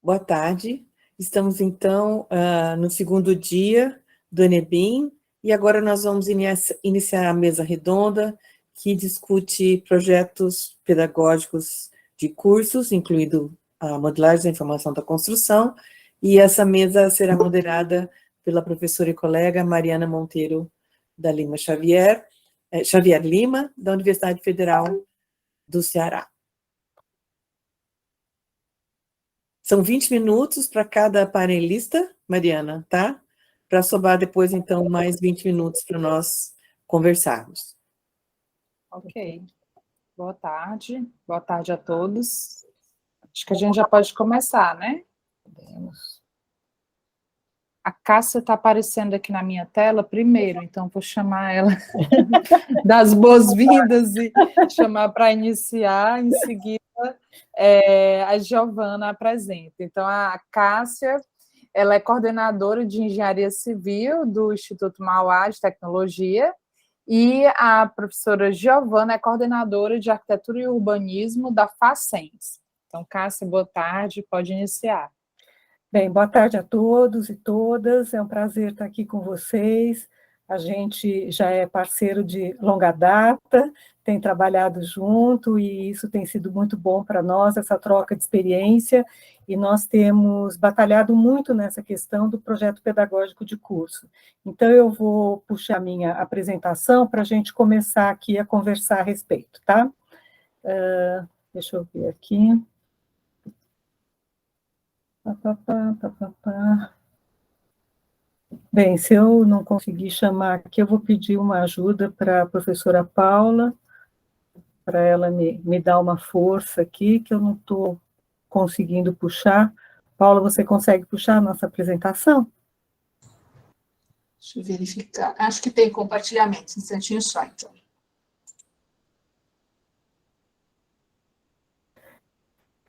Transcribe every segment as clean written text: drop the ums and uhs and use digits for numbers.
Boa tarde. Estamos, então, no segundo dia do Enebim, e agora nós vamos iniciar a mesa redonda, que discute projetos pedagógicos de cursos, incluindo a modelagem da informação da construção, e essa mesa será moderada pela professora e colega Mariana Monteiro da Lima Xavier Lima, da Universidade Federal do Ceará. São 20 minutos para cada panelista, Mariana, tá? Para sobrar depois, então, mais 20 minutos para nós conversarmos. Ok. Boa tarde a todos. Acho que a gente já pode começar, né? Podemos. A Cássia está aparecendo aqui na minha tela primeiro, então vou chamar ela das boas-vindas e chamar para iniciar, em seguida a Giovana apresenta. Então, a Cássia, ela é coordenadora de Engenharia Civil do Instituto Mauá de Tecnologia, e a professora Giovana é coordenadora de Arquitetura e Urbanismo da Facens. Então, Cássia, boa tarde, pode iniciar. Bem, boa tarde a todos e todas, é um prazer estar aqui com vocês. A gente já é parceiro de longa data, tem trabalhado junto e isso tem sido muito bom para nós, essa troca de experiência, e nós temos batalhado muito nessa questão do projeto pedagógico de curso. Então, eu vou puxar a minha apresentação para a gente começar aqui a conversar a respeito, tá? Deixa eu ver aqui. Bem, se eu não conseguir chamar aqui, eu vou pedir uma ajuda para a professora Paula, para ela me dar uma força aqui, que eu não estou conseguindo puxar. Paula, você consegue puxar a nossa apresentação? Deixa eu verificar. Acho que tem compartilhamento, um instantinho só, então.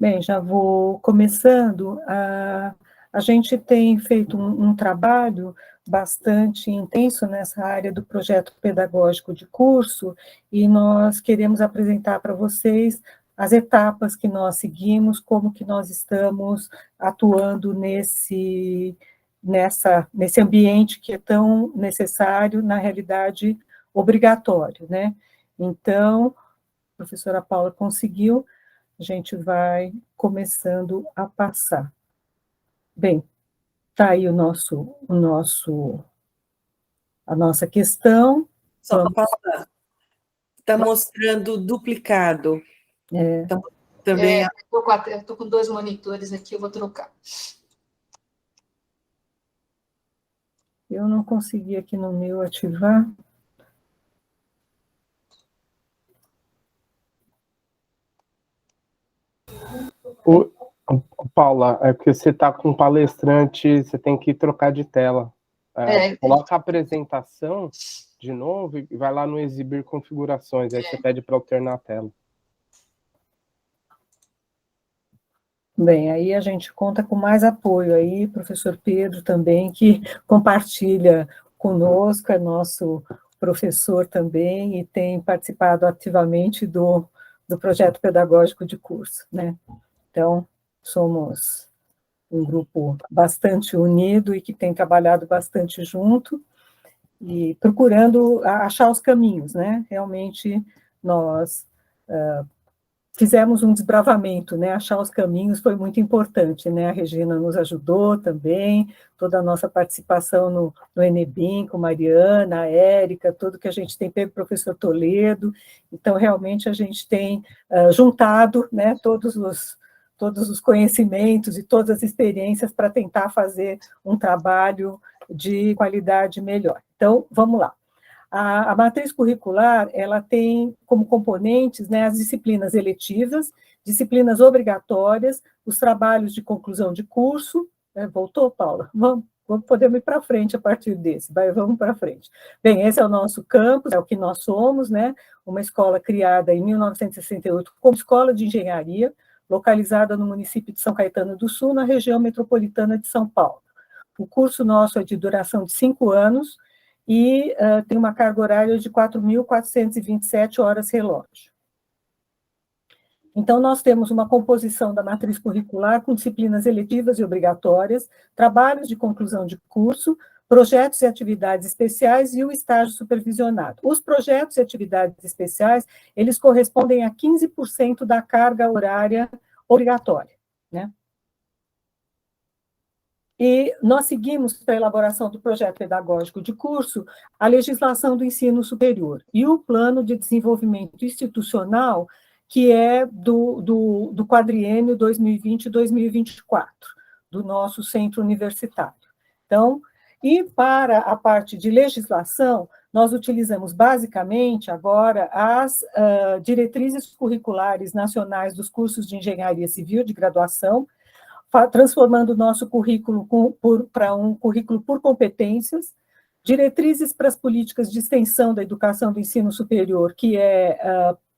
Bem, já vou começando. A gente tem feito um trabalho bastante intenso nessa área do projeto pedagógico de curso, e nós queremos apresentar para vocês as etapas que nós seguimos, como que nós estamos atuando nesse ambiente que é tão necessário, na realidade, obrigatório, né? Então, a professora Paula conseguiu, a gente vai começando a passar. Bem, está aí a nossa questão. Só, Paula, está mostrando duplicado. Então, também... eu estou com 2 monitores aqui, eu vou trocar. Eu não consegui aqui no meu ativar. Paula, é porque você está com palestrante, você tem que trocar de tela. Coloca a apresentação de novo e vai lá no exibir configurações, aí você pede para alternar a tela. Bem, aí a gente conta com mais apoio aí, professor Pedro também, que compartilha conosco, é nosso professor também e tem participado ativamente do projeto pedagógico de curso, né? Então, somos um grupo bastante unido e que tem trabalhado bastante junto e procurando achar os caminhos, né? Realmente, nós fizemos um desbravamento, né? Achar os caminhos foi muito importante, né? A Regina nos ajudou também, toda a nossa participação no Enebim, com Mariana, a Érica, tudo que a gente tem pego, o professor Toledo. Então, realmente, a gente tem juntado, né, todos os conhecimentos e todas as experiências para tentar fazer um trabalho de qualidade melhor. Então, vamos lá. A matriz curricular, ela tem como componentes, né, as disciplinas eletivas, disciplinas obrigatórias, os trabalhos de conclusão de curso. Voltou, Paula? Podemos ir para frente a partir desse, vamos para frente. Bem, esse é o nosso campus, é o que nós somos, né, uma escola criada em 1968 como escola de engenharia, localizada no município de São Caetano do Sul, na região metropolitana de São Paulo. O curso nosso é de duração de 5 anos, e tem uma carga horária de 4.427 horas relógio. Então, nós temos uma composição da matriz curricular com disciplinas eletivas e obrigatórias, trabalhos de conclusão de curso, projetos e atividades especiais e o estágio supervisionado. Os projetos e atividades especiais, eles correspondem a 15% da carga horária obrigatória, né? E nós seguimos, para a elaboração do projeto pedagógico de curso, a legislação do ensino superior e o plano de desenvolvimento institucional, que é do quadriênio 2020-2024, do nosso centro universitário. Então, e para a parte de legislação, nós utilizamos basicamente agora as diretrizes curriculares nacionais dos cursos de engenharia civil de graduação, transformando o nosso currículo para um currículo por competências, diretrizes para as políticas de extensão da educação do ensino superior, que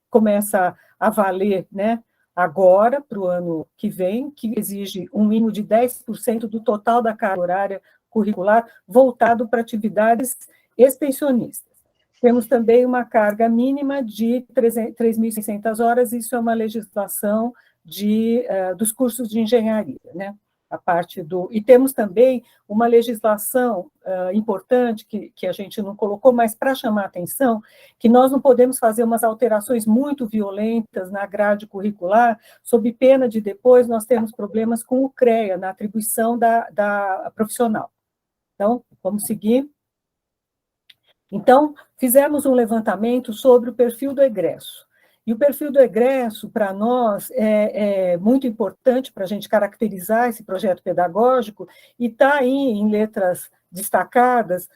começa a valer, né, agora, para o ano que vem, que exige um mínimo de 10% do total da carga horária curricular voltado para atividades extensionistas. Temos também uma carga mínima de 3.600 horas, isso é uma legislação dos cursos de engenharia, né? A parte e temos também uma legislação importante que a gente não colocou, mas para chamar a atenção, que nós não podemos fazer umas alterações muito violentas na grade curricular, sob pena de depois nós temos problemas com o CREA, na atribuição da profissional. Então, vamos seguir. Então, fizemos um levantamento sobre o perfil do egresso. E o perfil do egresso, para nós, é muito importante para a gente caracterizar esse projeto pedagógico, e está aí em letras destacadas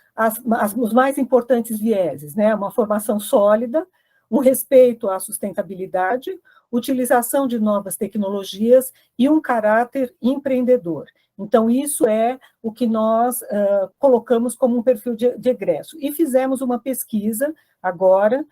os mais importantes vieses, né? Uma formação sólida, um respeito à sustentabilidade, utilização de novas tecnologias e um caráter empreendedor. Então, isso é o que nós colocamos como um perfil de egresso. E fizemos uma pesquisa agora,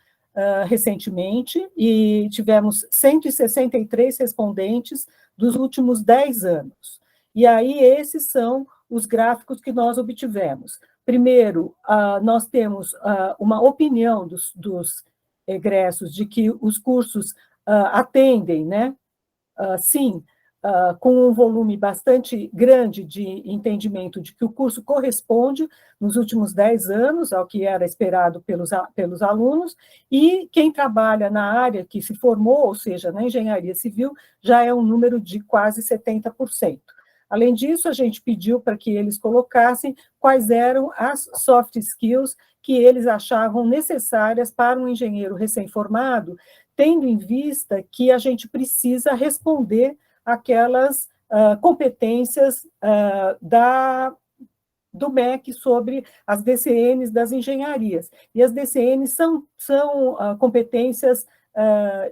recentemente, e tivemos 163 respondentes dos últimos 10 anos. E aí, esses são os gráficos que nós obtivemos. Primeiro, nós temos uma opinião dos egressos de que os cursos atendem, né, sim, com um volume bastante grande de entendimento de que o curso corresponde, nos últimos 10 anos, ao que era esperado pelos alunos, e quem trabalha na área que se formou, ou seja, na engenharia civil, já é um número de quase 70%. Além disso, a gente pediu para que eles colocassem quais eram as soft skills que eles achavam necessárias para um engenheiro recém-formado, tendo em vista que a gente precisa responder aquelas competências do MEC sobre as DCNs das engenharias. E as DCNs são competências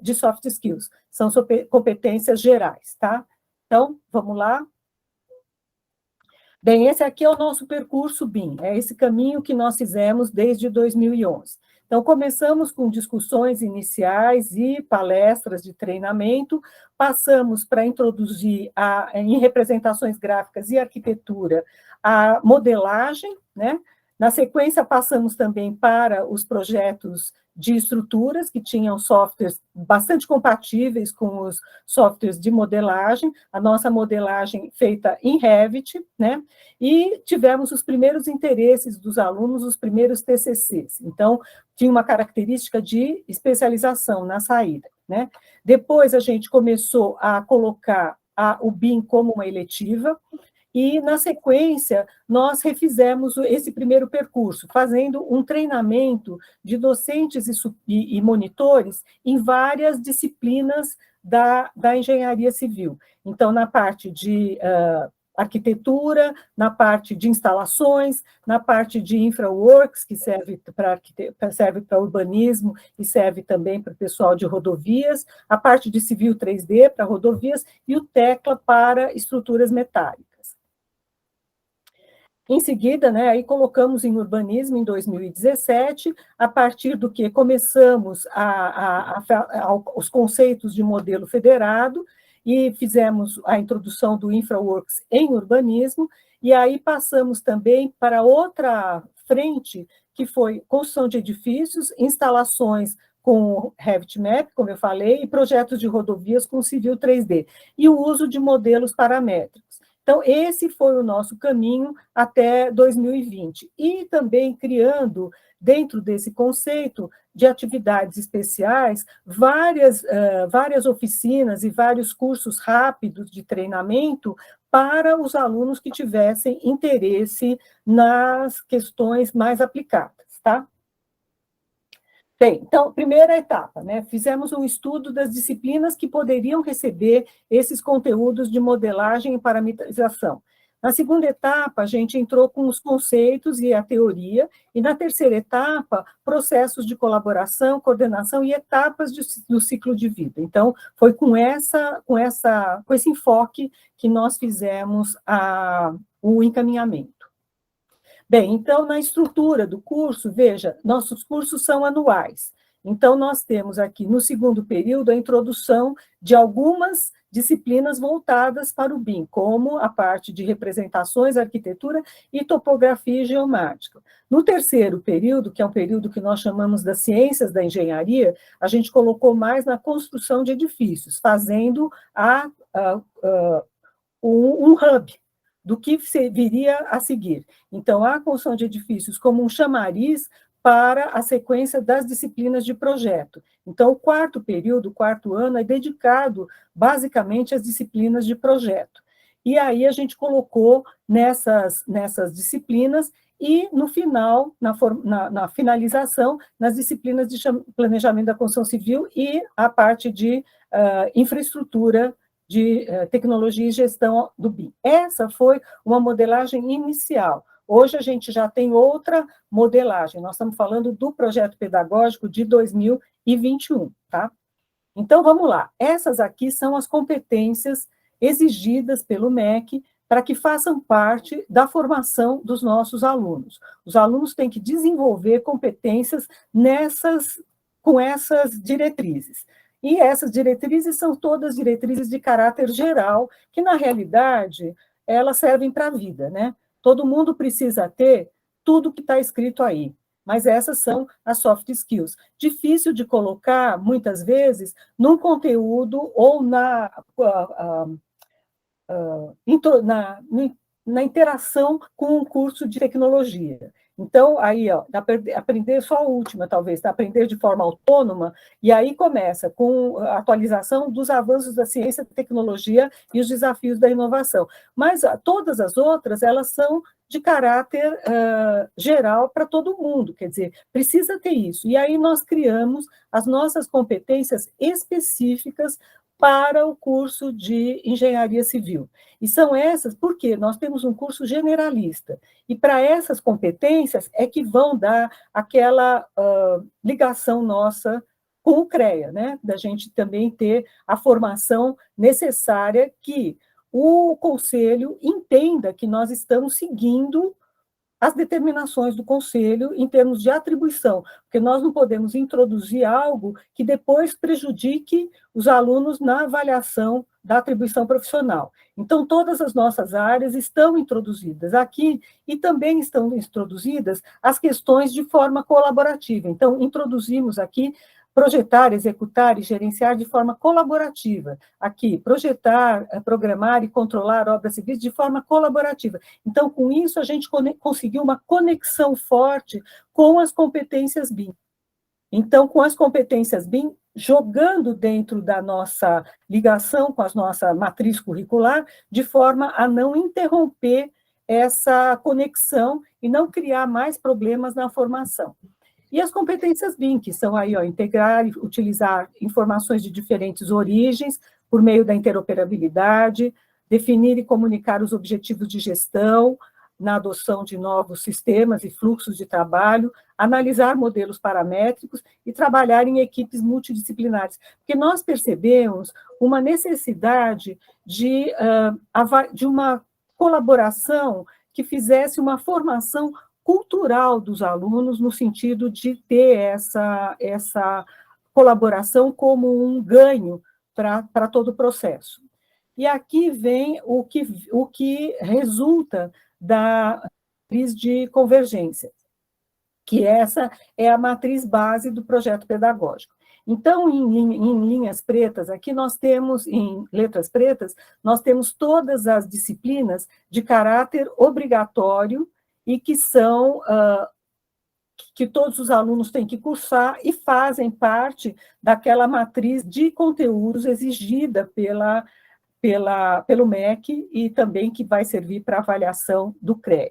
de soft skills, são competências gerais, tá? Então, vamos lá. Bem, esse aqui é o nosso percurso BIM, é esse caminho que nós fizemos desde 2011. Então, começamos com discussões iniciais e palestras de treinamento, passamos para introduzir, em representações gráficas e arquitetura, a modelagem, né? Na sequência, passamos também para os projetos de estruturas, que tinham softwares bastante compatíveis com os softwares de modelagem, a nossa modelagem feita em Revit, né? E tivemos os primeiros interesses dos alunos, os primeiros TCCs. Então, tinha uma característica de especialização na saída, né? Depois, a gente começou a colocar o BIM como uma eletiva, e, na sequência, nós refizemos esse primeiro percurso, fazendo um treinamento de docentes e monitores em várias disciplinas da engenharia civil. Então, na parte de arquitetura, na parte de instalações, na parte de infraworks, que serve para urbanismo e serve também para o pessoal de rodovias, a parte de civil 3D para rodovias e o Tecla para estruturas metálicas. Em seguida, né, aí colocamos em urbanismo em 2017, a partir do que começamos os conceitos de modelo federado e fizemos a introdução do InfraWorks em urbanismo, e aí passamos também para outra frente, que foi construção de edifícios, instalações com RevitMap, como eu falei, e projetos de rodovias com Civil 3D, e o uso de modelos paramétricos. Então, esse foi o nosso caminho até 2020. E também criando, dentro desse conceito de atividades especiais, várias oficinas e vários cursos rápidos de treinamento para os alunos que tivessem interesse nas questões mais aplicadas, tá? Bem, então, primeira etapa, né? Fizemos um estudo das disciplinas que poderiam receber esses conteúdos de modelagem e parametrização. Na segunda etapa, a gente entrou com os conceitos e a teoria, e na terceira etapa, processos de colaboração, coordenação e etapas do ciclo de vida. Então, foi com esse enfoque que nós fizemos o encaminhamento. Bem, então, na estrutura do curso, veja, nossos cursos são anuais. Então, nós temos aqui, no segundo período, a introdução de algumas disciplinas voltadas para o BIM, como a parte de representações, arquitetura e topografia geomática. No terceiro período, que é um período que nós chamamos das ciências da engenharia, a gente colocou mais na construção de edifícios, fazendo um hub do que viria a seguir. Então, a construção de edifícios como um chamariz para a sequência das disciplinas de projeto. Então, o quarto período, o quarto ano, é dedicado basicamente às disciplinas de projeto. E aí a gente colocou nessas disciplinas e, no final, na finalização, nas disciplinas de planejamento da construção civil e a parte de infraestrutura de tecnologia e gestão do BIM. Essa foi uma modelagem inicial. Hoje a gente já tem outra modelagem, nós estamos falando do projeto pedagógico de 2021, tá? Então, vamos lá. Essas aqui são as competências exigidas pelo MEC para que façam parte da formação dos nossos alunos. Os alunos têm que desenvolver competências com essas diretrizes. E essas diretrizes são todas diretrizes de caráter geral, que, na realidade, elas servem para a vida, né? Todo mundo precisa ter tudo que está escrito aí, mas essas são as soft skills. Difícil de colocar, muitas vezes, num conteúdo ou na interação com um curso de tecnologia. Então, aí, aprender só a última, talvez, aprender de forma autônoma, e aí começa com a atualização dos avanços da ciência, da tecnologia e os desafios da inovação. Mas todas as outras, elas são de caráter geral para todo mundo, quer dizer, precisa ter isso. E aí nós criamos as nossas competências específicas para o curso de engenharia civil. E são essas porque nós temos um curso generalista, e para essas competências é que vão dar aquela ligação nossa com o CREA, né? Da gente também ter a formação necessária que o Conselho entenda que nós estamos seguindo as determinações do Conselho em termos de atribuição, porque nós não podemos introduzir algo que depois prejudique os alunos na avaliação da atribuição profissional. Então, todas as nossas áreas estão introduzidas aqui e também estão introduzidas as questões de forma colaborativa. Então, introduzimos aqui projetar, executar e gerenciar de forma colaborativa. Aqui, projetar, programar e controlar obras civis de forma colaborativa. Então, com isso, a gente conseguiu uma conexão forte com as competências BIM. Então, com as competências BIM, jogando dentro da nossa ligação com a nossa matriz curricular, de forma a não interromper essa conexão e não criar mais problemas na formação. E as competências BIM, que são aí, integrar e utilizar informações de diferentes origens por meio da interoperabilidade, definir e comunicar os objetivos de gestão na adoção de novos sistemas e fluxos de trabalho, analisar modelos paramétricos e trabalhar em equipes multidisciplinares. Porque nós percebemos uma necessidade de uma colaboração que fizesse uma formação cultural dos alunos, no sentido de ter essa colaboração como um ganho para todo o processo. E aqui vem o que resulta da matriz de convergência, que essa é a matriz base do projeto pedagógico. Então, em linhas pretas, aqui nós temos, em letras pretas, nós temos todas as disciplinas de caráter obrigatório e que são, que todos os alunos têm que cursar e fazem parte daquela matriz de conteúdos exigida pelo MEC e também que vai servir para avaliação do CREA.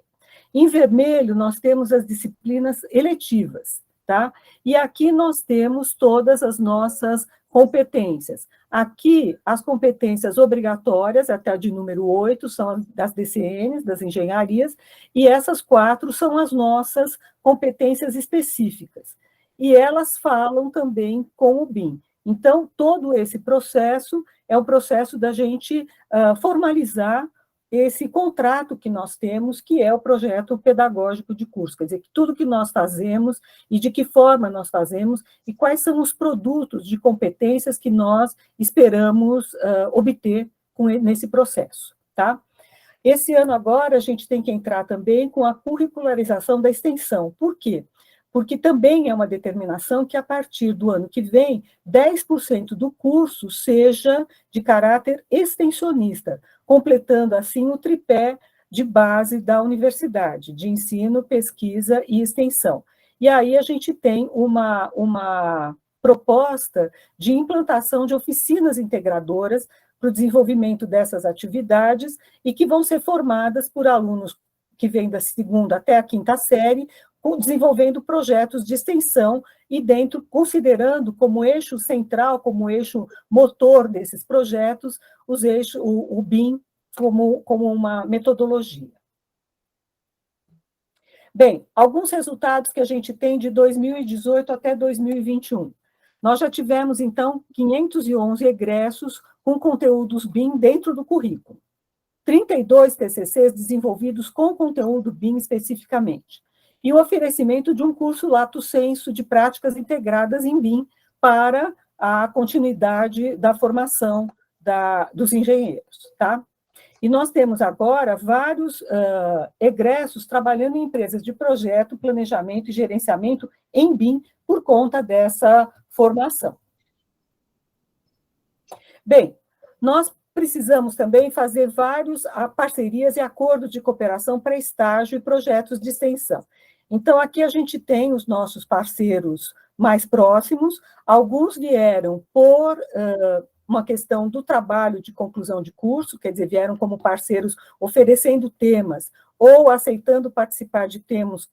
Em vermelho, nós temos as disciplinas eletivas, tá? E aqui nós temos todas as nossas competências. Aqui, as competências obrigatórias, até a de número 8, são das DCNs, das engenharias, e essas 4 são as nossas competências específicas. E elas falam também com o BIM. Então, todo esse processo é o processo da gente formalizar esse contrato que nós temos, que é o projeto pedagógico de curso, quer dizer, tudo que nós fazemos e de que forma nós fazemos e quais são os produtos de competências que nós esperamos obter nesse processo, tá? Esse ano agora a gente tem que entrar também com a curricularização da extensão. Por quê? Porque também é uma determinação que, a partir do ano que vem, 10% do curso seja de caráter extensionista, completando, assim, o tripé de base da universidade, de ensino, pesquisa e extensão. E aí a gente tem uma proposta de implantação de oficinas integradoras para o desenvolvimento dessas atividades e que vão ser formadas por alunos que vêm da 2ª até a 5ª série, desenvolvendo projetos de extensão e dentro, considerando como eixo central, como eixo motor desses projetos, o BIM como uma metodologia. Bem, alguns resultados que a gente tem de 2018 até 2021. Nós já tivemos, então, 511 egressos com conteúdos BIM dentro do currículo. 32 TCCs desenvolvidos com conteúdo BIM especificamente. E o oferecimento de um curso lato sensu de práticas integradas em BIM para a continuidade da formação dos engenheiros, tá? E nós temos agora vários egressos trabalhando em empresas de projeto, planejamento e gerenciamento em BIM por conta dessa formação. Bem, nós precisamos também fazer várias parcerias e acordos de cooperação para estágio e projetos de extensão. Então, aqui a gente tem os nossos parceiros mais próximos, alguns vieram por uma questão do trabalho de conclusão de curso, quer dizer, vieram como parceiros oferecendo temas ou aceitando participar de temas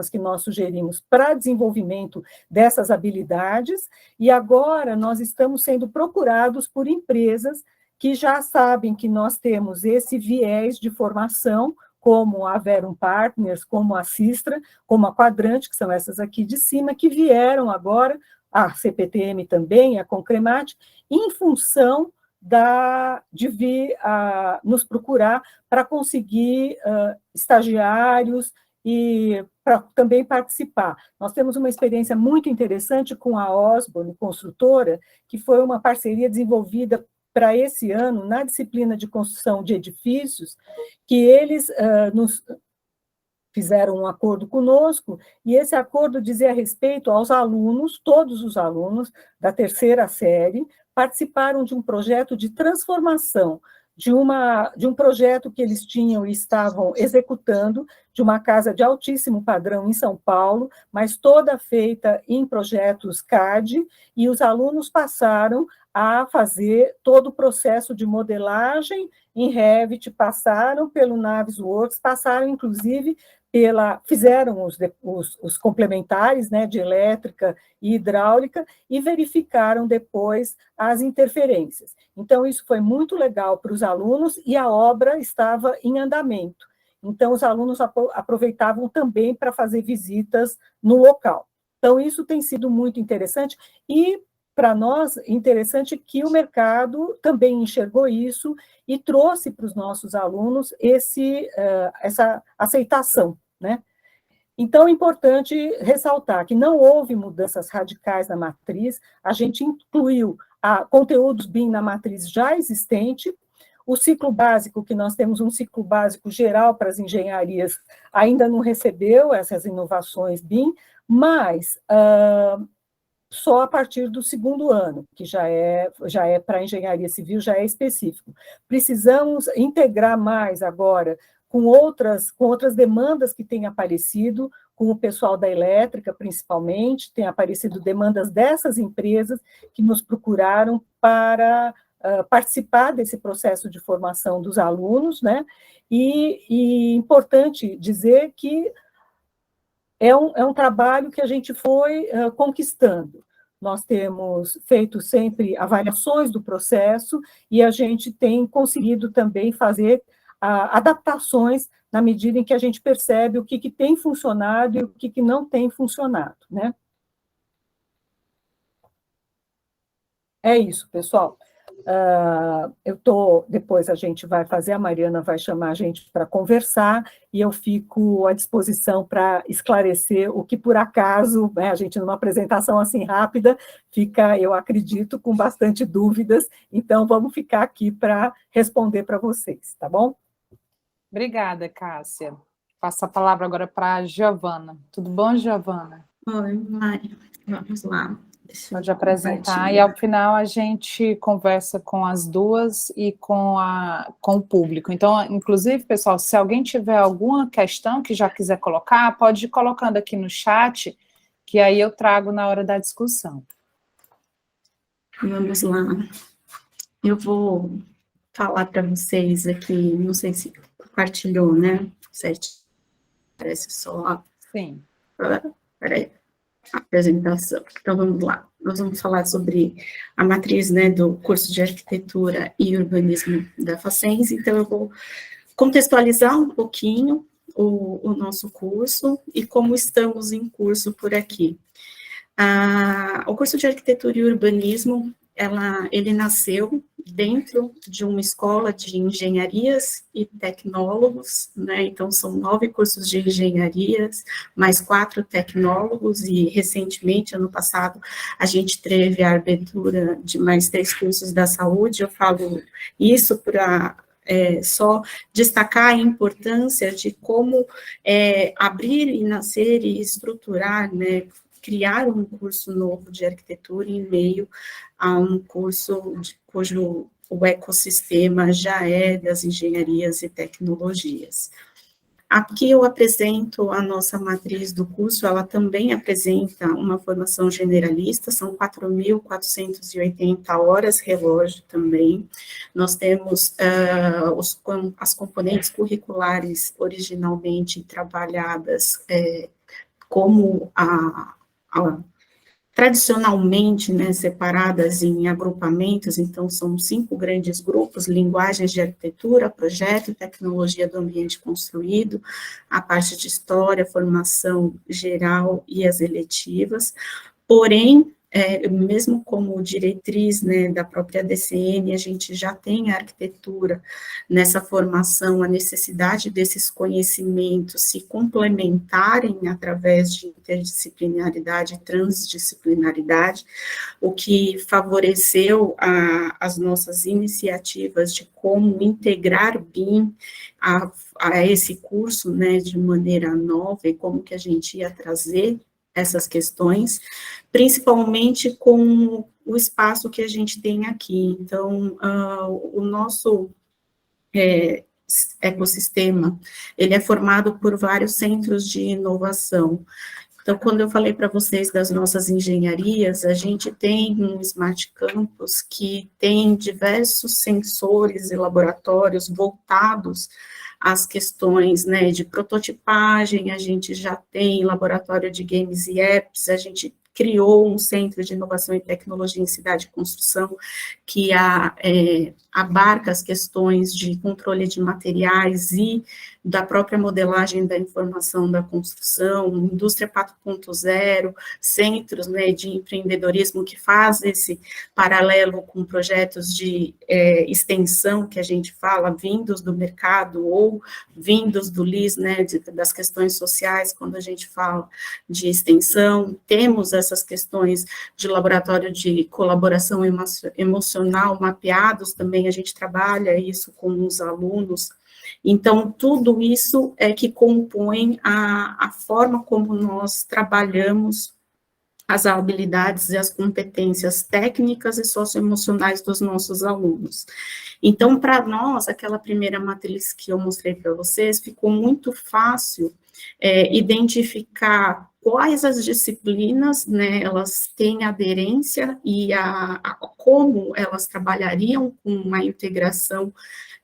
que nós sugerimos para desenvolvimento dessas habilidades, e agora nós estamos sendo procurados por empresas que já sabem que nós temos esse viés de formação, como a Verum Partners, como a Sistra, como a Quadrante, que são essas aqui de cima, que vieram agora, a CPTM também, a Concremat, em função de vir nos procurar para conseguir estagiários e para também participar. Nós temos uma experiência muito interessante com a Osborne Construtora, que foi uma parceria desenvolvida para esse ano, na disciplina de construção de edifícios, que eles nos fizeram um acordo conosco, e esse acordo dizia respeito aos alunos, todos os alunos da 3ª série, participaram de um projeto de transformação, de um projeto que eles tinham e estavam executando, de uma casa de altíssimo padrão em São Paulo, mas toda feita em projetos CAD, e os alunos passaram a fazer todo o processo de modelagem em Revit, passaram pelo Navisworks, passaram, inclusive, fizeram os complementares, né, de elétrica e hidráulica e verificaram depois as interferências. Então, isso foi muito legal para os alunos e a obra estava em andamento. Então, os alunos aproveitavam também para fazer visitas no local. Então, isso tem sido muito interessante e, para nós, interessante que o mercado também enxergou isso e trouxe para os nossos alunos essa aceitação, né? Então, é importante ressaltar que não houve mudanças radicais na matriz, a gente incluiu conteúdos BIM na matriz já existente, o ciclo básico, que nós temos um ciclo básico geral para as engenharias, ainda não recebeu essas inovações BIM, mas só a partir do segundo ano, que já é para engenharia civil, já é específico. Precisamos integrar mais agora com outras demandas que têm aparecido, com o pessoal da elétrica, principalmente, tem aparecido demandas dessas empresas que nos procuraram para participar desse processo de formação dos alunos, né? E importante dizer que é um trabalho que a gente foi conquistando. Nós temos feito sempre avaliações do processo e a gente tem conseguido também fazer adaptações na medida em que a gente percebe o que tem funcionado e o que não tem funcionado, né? É isso, pessoal. Depois a Mariana vai chamar a gente para conversar, e eu fico à disposição para esclarecer o que, por acaso, né, a gente, numa apresentação assim rápida, fica, eu acredito, com bastante dúvidas, então vamos ficar aqui para responder para vocês, tá bom? Obrigada, Cássia. Passo a palavra agora para a Giovana. Tudo bom, Giovana? Oi, Mari. Vamos lá. Pode apresentar, e ao final a gente conversa com as duas e com o público. Então, inclusive, pessoal, se alguém tiver alguma questão que já quiser colocar, pode ir colocando aqui no chat, que aí eu trago na hora da discussão. Vamos lá. Eu vou falar para vocês aqui, não sei se compartilhou, né? Certo? Parece só Sim. Peraí. Apresentação. Então, vamos lá. Nós vamos falar sobre a matriz, né, do curso de Arquitetura e Urbanismo da Facens. Então, eu vou contextualizar um pouquinho o nosso curso e como estamos em curso por aqui. O curso de Arquitetura e Urbanismo, ele nasceu dentro de uma escola de engenharias e tecnólogos, né? Então, são 9 cursos de engenharias, mais 4 tecnólogos, e recentemente, ano passado, a gente teve a abertura de mais 3 cursos da saúde. Eu falo isso para só destacar a importância de como abrir e nascer e estruturar, né, criar um curso novo de arquitetura em meio a um curso cujo o ecossistema já é das engenharias e tecnologias. Aqui eu apresento a nossa matriz do curso, ela também apresenta uma formação generalista, são 4.480 horas relógio também. Nós temos as componentes curriculares originalmente trabalhadas como tradicionalmente, né, separadas em agrupamentos. Então, são 5 grandes grupos: linguagens de arquitetura, projeto e tecnologia do ambiente construído, a parte de história, formação geral e as eletivas. Porém, mesmo como diretriz, né, da própria DCN, a gente já tem a arquitetura nessa formação, a necessidade desses conhecimentos se complementarem através de interdisciplinaridade e transdisciplinaridade, o que favoreceu as nossas iniciativas de como integrar BIM a esse curso, né, de maneira nova, e como que a gente ia trazer essas questões, principalmente com o espaço que a gente tem aqui. Então, o nosso ecossistema, ele é formado por vários centros de inovação. Então, quando eu falei para vocês das nossas engenharias, a gente tem um Smart Campus que tem diversos sensores e laboratórios voltados as questões, né, de prototipagem. A gente já tem laboratório de games e apps, a gente criou um centro de inovação e tecnologia em cidade e construção, que abarca as questões de controle de materiais e da própria modelagem da informação da construção, indústria 4.0, centros, né, de empreendedorismo que faz esse paralelo com projetos de extensão, que a gente fala, vindos do mercado ou vindos do LIS, né, das questões sociais. Quando a gente fala de extensão, temos essas questões de laboratório de colaboração emocional mapeados também, a gente trabalha isso com os alunos. Então, tudo isso é que compõe a forma como nós trabalhamos as habilidades e as competências técnicas e socioemocionais dos nossos alunos. Então, para nós, aquela primeira matriz que eu mostrei para vocês, ficou muito fácil identificar quais as disciplinas, né, elas têm aderência e como elas trabalhariam com uma integração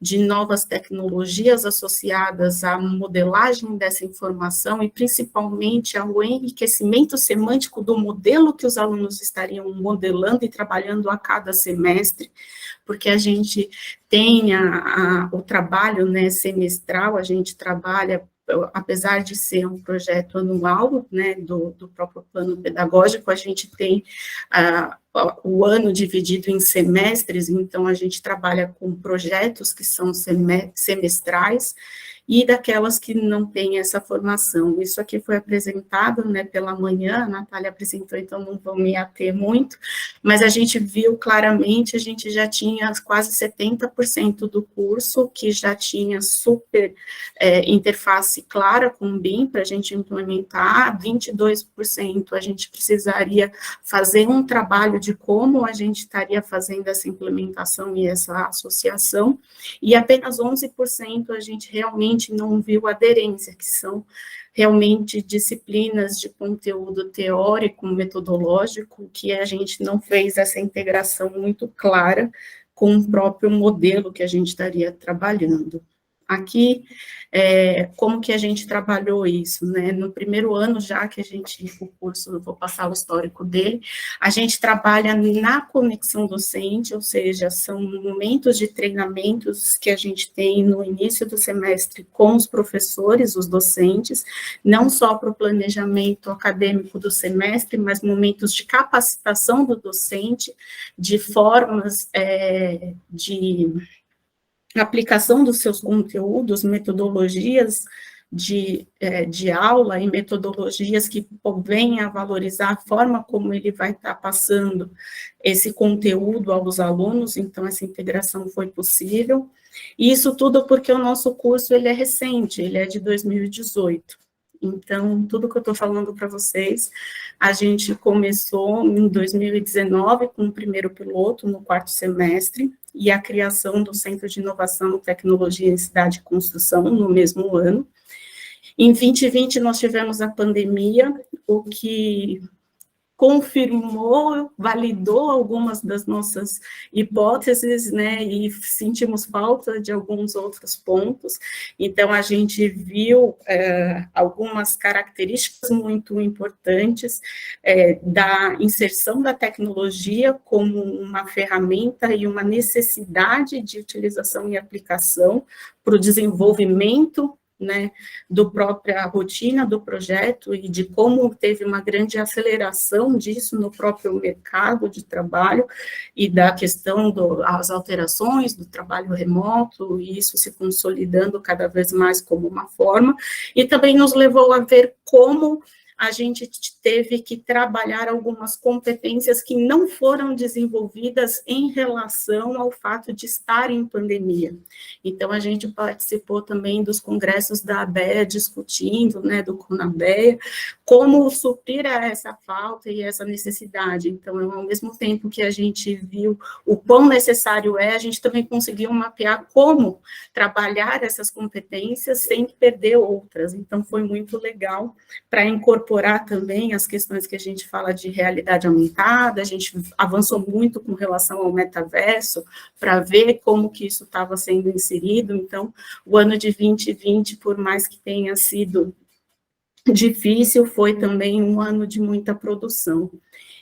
de novas tecnologias associadas à modelagem dessa informação e, principalmente, ao enriquecimento semântico do modelo que os alunos estariam modelando e trabalhando a cada semestre, porque a gente tem o trabalho, né, semestral, a gente trabalha, apesar de ser um projeto anual, né, do próprio plano pedagógico, a gente tem o ano dividido em semestres, então a gente trabalha com projetos que são semestrais, e daquelas que não têm essa formação. Isso aqui foi apresentado, né, pela manhã, a Natália apresentou, então não vou me ater muito, mas a gente viu claramente, a gente já tinha quase 70% do curso, que já tinha super interface clara com o BIM, para a gente implementar, 22% a gente precisaria fazer um trabalho de como a gente estaria fazendo essa implementação e essa associação, e apenas 11% a gente realmente não viu aderência, que são realmente disciplinas de conteúdo teórico, metodológico, que a gente não fez essa integração muito clara com o próprio modelo que a gente estaria trabalhando. Aqui, como que a gente trabalhou isso, né? No primeiro ano, já que o curso, eu vou passar o histórico dele, a gente trabalha na conexão docente, ou seja, são momentos de treinamentos que a gente tem no início do semestre com os professores, os docentes, não só para o planejamento acadêmico do semestre, mas momentos de capacitação do docente, de formas de aplicação dos seus conteúdos, metodologias de aula e metodologias que venham a valorizar a forma como ele vai estar passando esse conteúdo aos alunos, então essa integração foi possível, e isso tudo porque o nosso curso ele é recente, ele é de 2018. Então, tudo que eu estou falando para vocês, a gente começou em 2019 com o primeiro piloto, no 4º semestre, e a criação do Centro de Inovação, Tecnologia em Cidade e Construção, no mesmo ano. Em 2020, nós tivemos a pandemia, o que confirmou, validou algumas das nossas hipóteses, né, e sentimos falta de alguns outros pontos. Então, a gente viu algumas características muito importantes da inserção da tecnologia como uma ferramenta e uma necessidade de utilização e aplicação para o desenvolvimento, né, do própria rotina do projeto e de como teve uma grande aceleração disso no próprio mercado de trabalho e da questão das alterações do trabalho remoto, e isso se consolidando cada vez mais como uma forma, e também nos levou a ver como a gente teve que trabalhar algumas competências que não foram desenvolvidas em relação ao fato de estar em pandemia. Então, a gente participou também dos congressos da ABEA, discutindo, né, do CONABEA, como suprir essa falta e essa necessidade. Então, ao mesmo tempo que a gente viu o quão necessário a gente também conseguiu mapear como trabalhar essas competências sem perder outras. Então, foi muito legal para incorporar também as questões que a gente fala de realidade aumentada, a gente avançou muito com relação ao metaverso, para ver como que isso estava sendo inserido. Então, o ano de 2020, por mais que tenha sido difícil, foi também um ano de muita produção.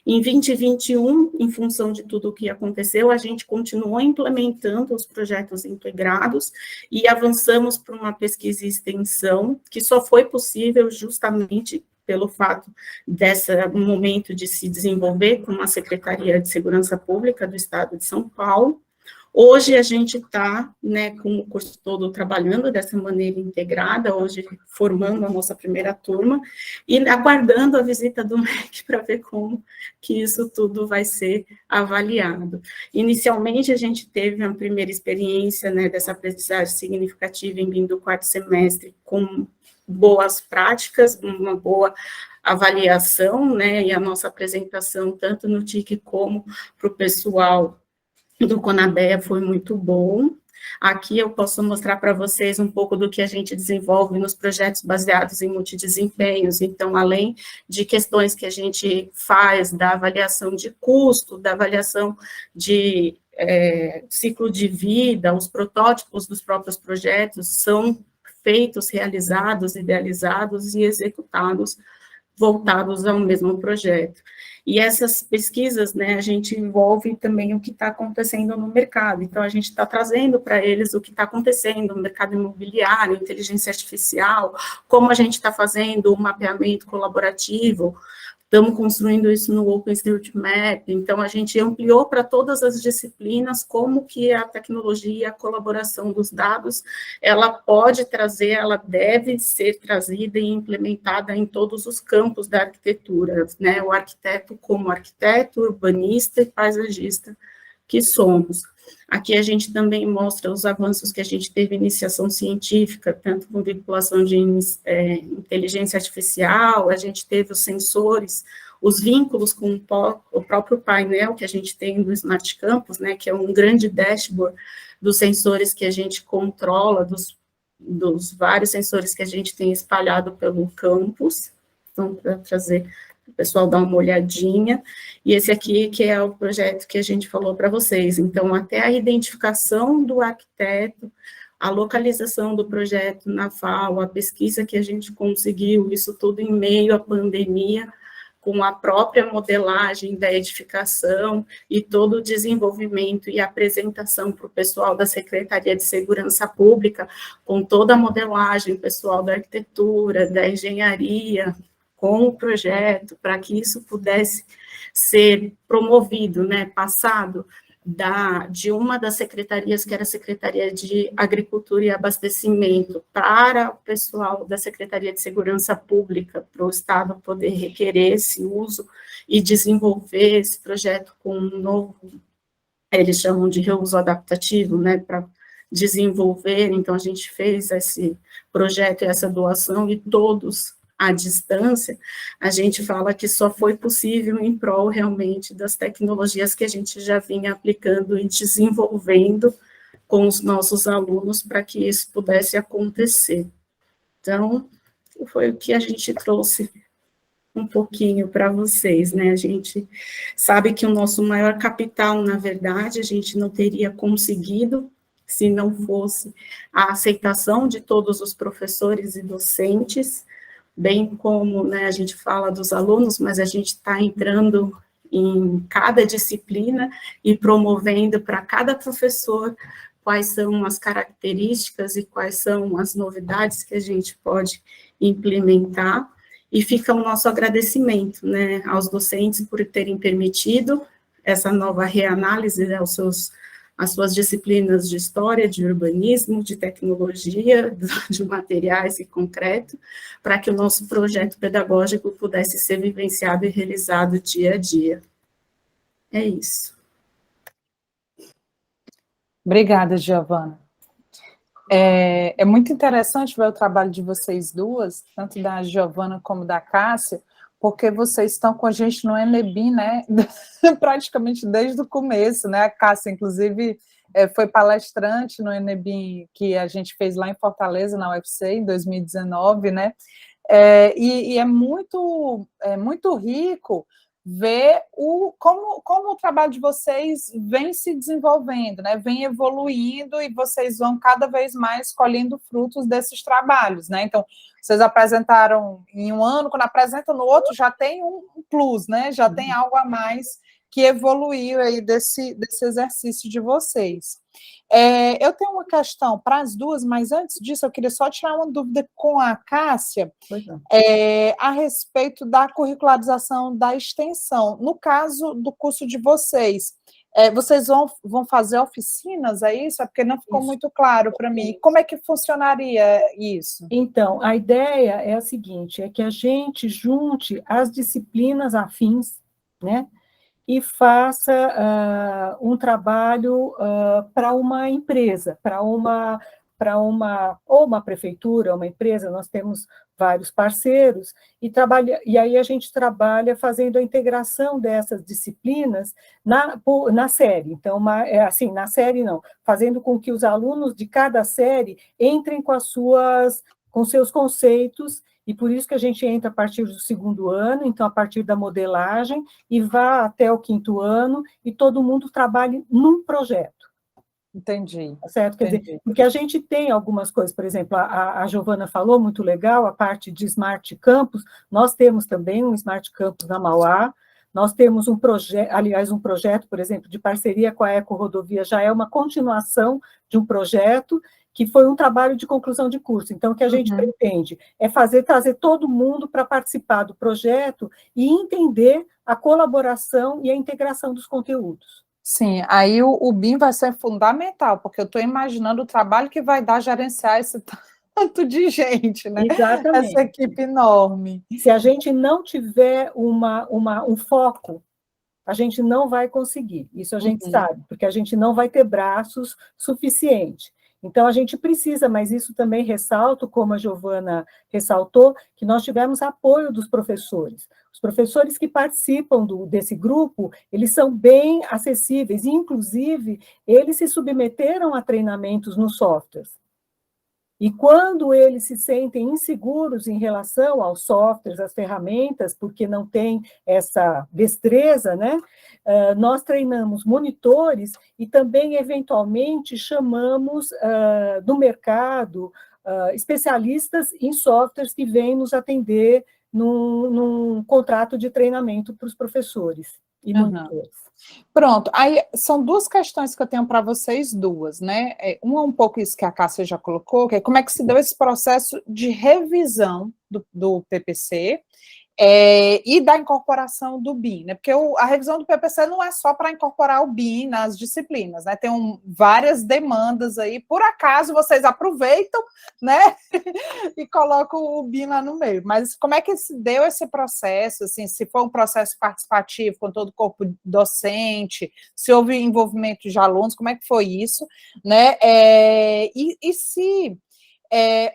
Em 2021, em função de tudo o que aconteceu, a gente continuou implementando os projetos integrados e avançamos para uma pesquisa e extensão, que só foi possível justamente pelo fato desse momento de se desenvolver com a Secretaria de Segurança Pública do Estado de São Paulo. Hoje a gente está, né, com o curso todo trabalhando dessa maneira integrada, hoje formando a nossa primeira turma, e aguardando a visita do MEC para ver como que isso tudo vai ser avaliado. Inicialmente, a gente teve a primeira experiência, né, dessa aprendizagem significativa em BIM do 4º semestre com boas práticas, uma boa avaliação, né, e a nossa apresentação, tanto no TIC como para o pessoal do CONADEA, foi muito bom. Aqui eu posso mostrar para vocês um pouco do que a gente desenvolve nos projetos baseados em multidesempenhos. Então, além de questões que a gente faz da avaliação de custo, da avaliação de ciclo de vida, os protótipos dos próprios projetos são feitos, realizados, idealizados e executados voltados ao mesmo projeto. E essas pesquisas, né, a gente envolve também o que está acontecendo no mercado. Então, a gente está trazendo para eles o que está acontecendo no mercado imobiliário, inteligência artificial, como a gente está fazendo o mapeamento colaborativo. Estamos construindo isso no OpenStreetMap, então a gente ampliou para todas as disciplinas como que a tecnologia e a colaboração dos dados, ela pode trazer, ela deve ser trazida e implementada em todos os campos da arquitetura, né? O arquiteto como arquiteto, urbanista e paisagista que somos. Aqui a gente também mostra os avanços que a gente teve em iniciação científica, tanto com vinculação de inteligência artificial, a gente teve os sensores, os vínculos com o próprio painel que a gente tem do Smart Campus, né, que é um grande dashboard dos sensores que a gente controla, dos vários sensores que a gente tem espalhado pelo campus, então, para trazer o pessoal dar uma olhadinha, e esse aqui que é o projeto que a gente falou para vocês. Então, até a identificação do arquiteto, a localização do projeto na FAO, a pesquisa que a gente conseguiu, isso tudo em meio à pandemia, com a própria modelagem da edificação e todo o desenvolvimento e apresentação para o pessoal da Secretaria de Segurança Pública, com toda a modelagem, pessoal da arquitetura, da engenharia, com o projeto, para que isso pudesse ser promovido, né, passado de uma das secretarias, que era a Secretaria de Agricultura e Abastecimento, para o pessoal da Secretaria de Segurança Pública, para o Estado poder requerer esse uso e desenvolver esse projeto com um novo, eles chamam de reuso adaptativo, né, para desenvolver. Então, a gente fez esse projeto e essa doação, e todos à distância, a gente fala que só foi possível em prol, realmente, das tecnologias que a gente já vinha aplicando e desenvolvendo com os nossos alunos para que isso pudesse acontecer. Então, foi o que a gente trouxe um pouquinho para vocês, né? A gente sabe que o nosso maior capital, na verdade, a gente não teria conseguido se não fosse a aceitação de todos os professores e docentes, bem como, né, a gente fala dos alunos, mas a gente está entrando em cada disciplina e promovendo para cada professor quais são as características e quais são as novidades que a gente pode implementar, e fica o nosso agradecimento, né, aos docentes por terem permitido essa nova reanálise, né, as suas disciplinas de história, de urbanismo, de tecnologia, de materiais e concreto, para que o nosso projeto pedagógico pudesse ser vivenciado e realizado dia a dia. É isso. Obrigada, Giovana. É muito interessante ver o trabalho de vocês duas, tanto da Giovana como da Cássia, porque vocês estão com a gente no Enebim, né, praticamente desde o começo, né, a Cássia, inclusive, foi palestrante no Enebim que a gente fez lá em Fortaleza, na UFC, em 2019, né, e é muito rico ver como o trabalho de vocês vem se desenvolvendo, né, vem evoluindo, e vocês vão cada vez mais colhendo frutos desses trabalhos, né, então, vocês apresentaram em um ano, quando apresentam no outro, já tem um plus, né, já tem algo a mais que evoluiu aí desse exercício de vocês. Eu tenho uma questão para as duas, mas antes disso, eu queria só tirar uma dúvida com a Cássia, a respeito da curricularização da extensão. No caso do curso de vocês, vocês vão fazer oficinas, é isso? É porque não ficou muito claro para mim. Como é que funcionaria isso? Então, a ideia é a seguinte, é que a gente junte as disciplinas afins, né, e faça um trabalho para uma empresa, para para uma prefeitura, uma empresa, nós temos vários parceiros, e aí a gente trabalha fazendo a integração dessas disciplinas na série. Então, assim, na série não, fazendo com que os alunos de cada série entrem com seus conceitos, e por isso que a gente entra a partir do 2º ano, então a partir da modelagem, e vá até o 5º ano, e todo mundo trabalhe num projeto. Entendi. Certo? Quer dizer, porque a gente tem algumas coisas, por exemplo, a Giovana falou, muito legal, a parte de Smart Campus, nós temos também um Smart Campus na Mauá, nós temos um projeto, por exemplo, de parceria com a Eco Rodovia, já é uma continuação de um projeto, que foi um trabalho de conclusão de curso. Então, o que a gente pretende é trazer todo mundo para participar do projeto e entender a colaboração e a integração dos conteúdos. Sim, aí o BIM vai ser fundamental, porque eu estou imaginando o trabalho que vai dar gerenciar esse tanto de gente, né? Exatamente. Essa equipe enorme. Se a gente não tiver um foco, a gente não vai conseguir. Isso a gente sabe, porque a gente não vai ter braços suficientes. Então, a gente precisa, mas isso também ressalto, como a Giovana ressaltou, que nós tivemos apoio dos professores. Os professores que participam desse grupo, eles são bem acessíveis, e, inclusive, eles se submeteram a treinamentos nos softwares. E quando eles se sentem inseguros em relação aos softwares, às ferramentas, porque não tem essa destreza, né? Nós treinamos monitores e também, eventualmente, chamamos do mercado especialistas em softwares que vêm nos atender num contrato de treinamento para os professores e monitores. Pronto, aí são duas questões que eu tenho para vocês duas, né? Uma um pouco isso que a Cássia já colocou, que é como é que se deu esse processo de revisão do PPC e da incorporação do BIM, né? Porque a revisão do PPC não é só para incorporar o BIM nas disciplinas, né? Tem várias demandas aí, por acaso vocês aproveitam, né? E colocam o BIM lá no meio. Mas como é que se deu esse processo, assim, se foi um processo participativo com todo o corpo docente, se houve envolvimento de alunos, como é que foi isso, né? E se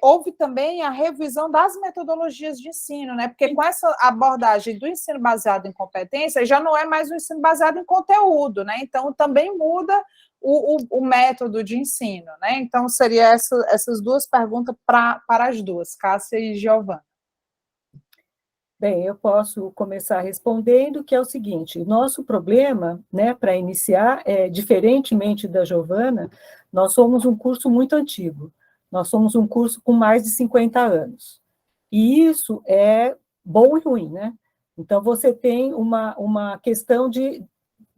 houve também a revisão das metodologias de ensino, né? Porque com essa abordagem do ensino baseado em competência, já não é mais um ensino baseado em conteúdo, né? Então, também muda o método de ensino, né? Então, seria essas duas perguntas para as duas, Cássia e Giovana. Bem, eu posso começar respondendo que é o seguinte, nosso problema, né, para iniciar, diferentemente da Giovana, nós somos um curso muito antigo. Nós somos um curso com mais de 50 anos. E isso é bom e ruim, né? Então, você tem uma questão de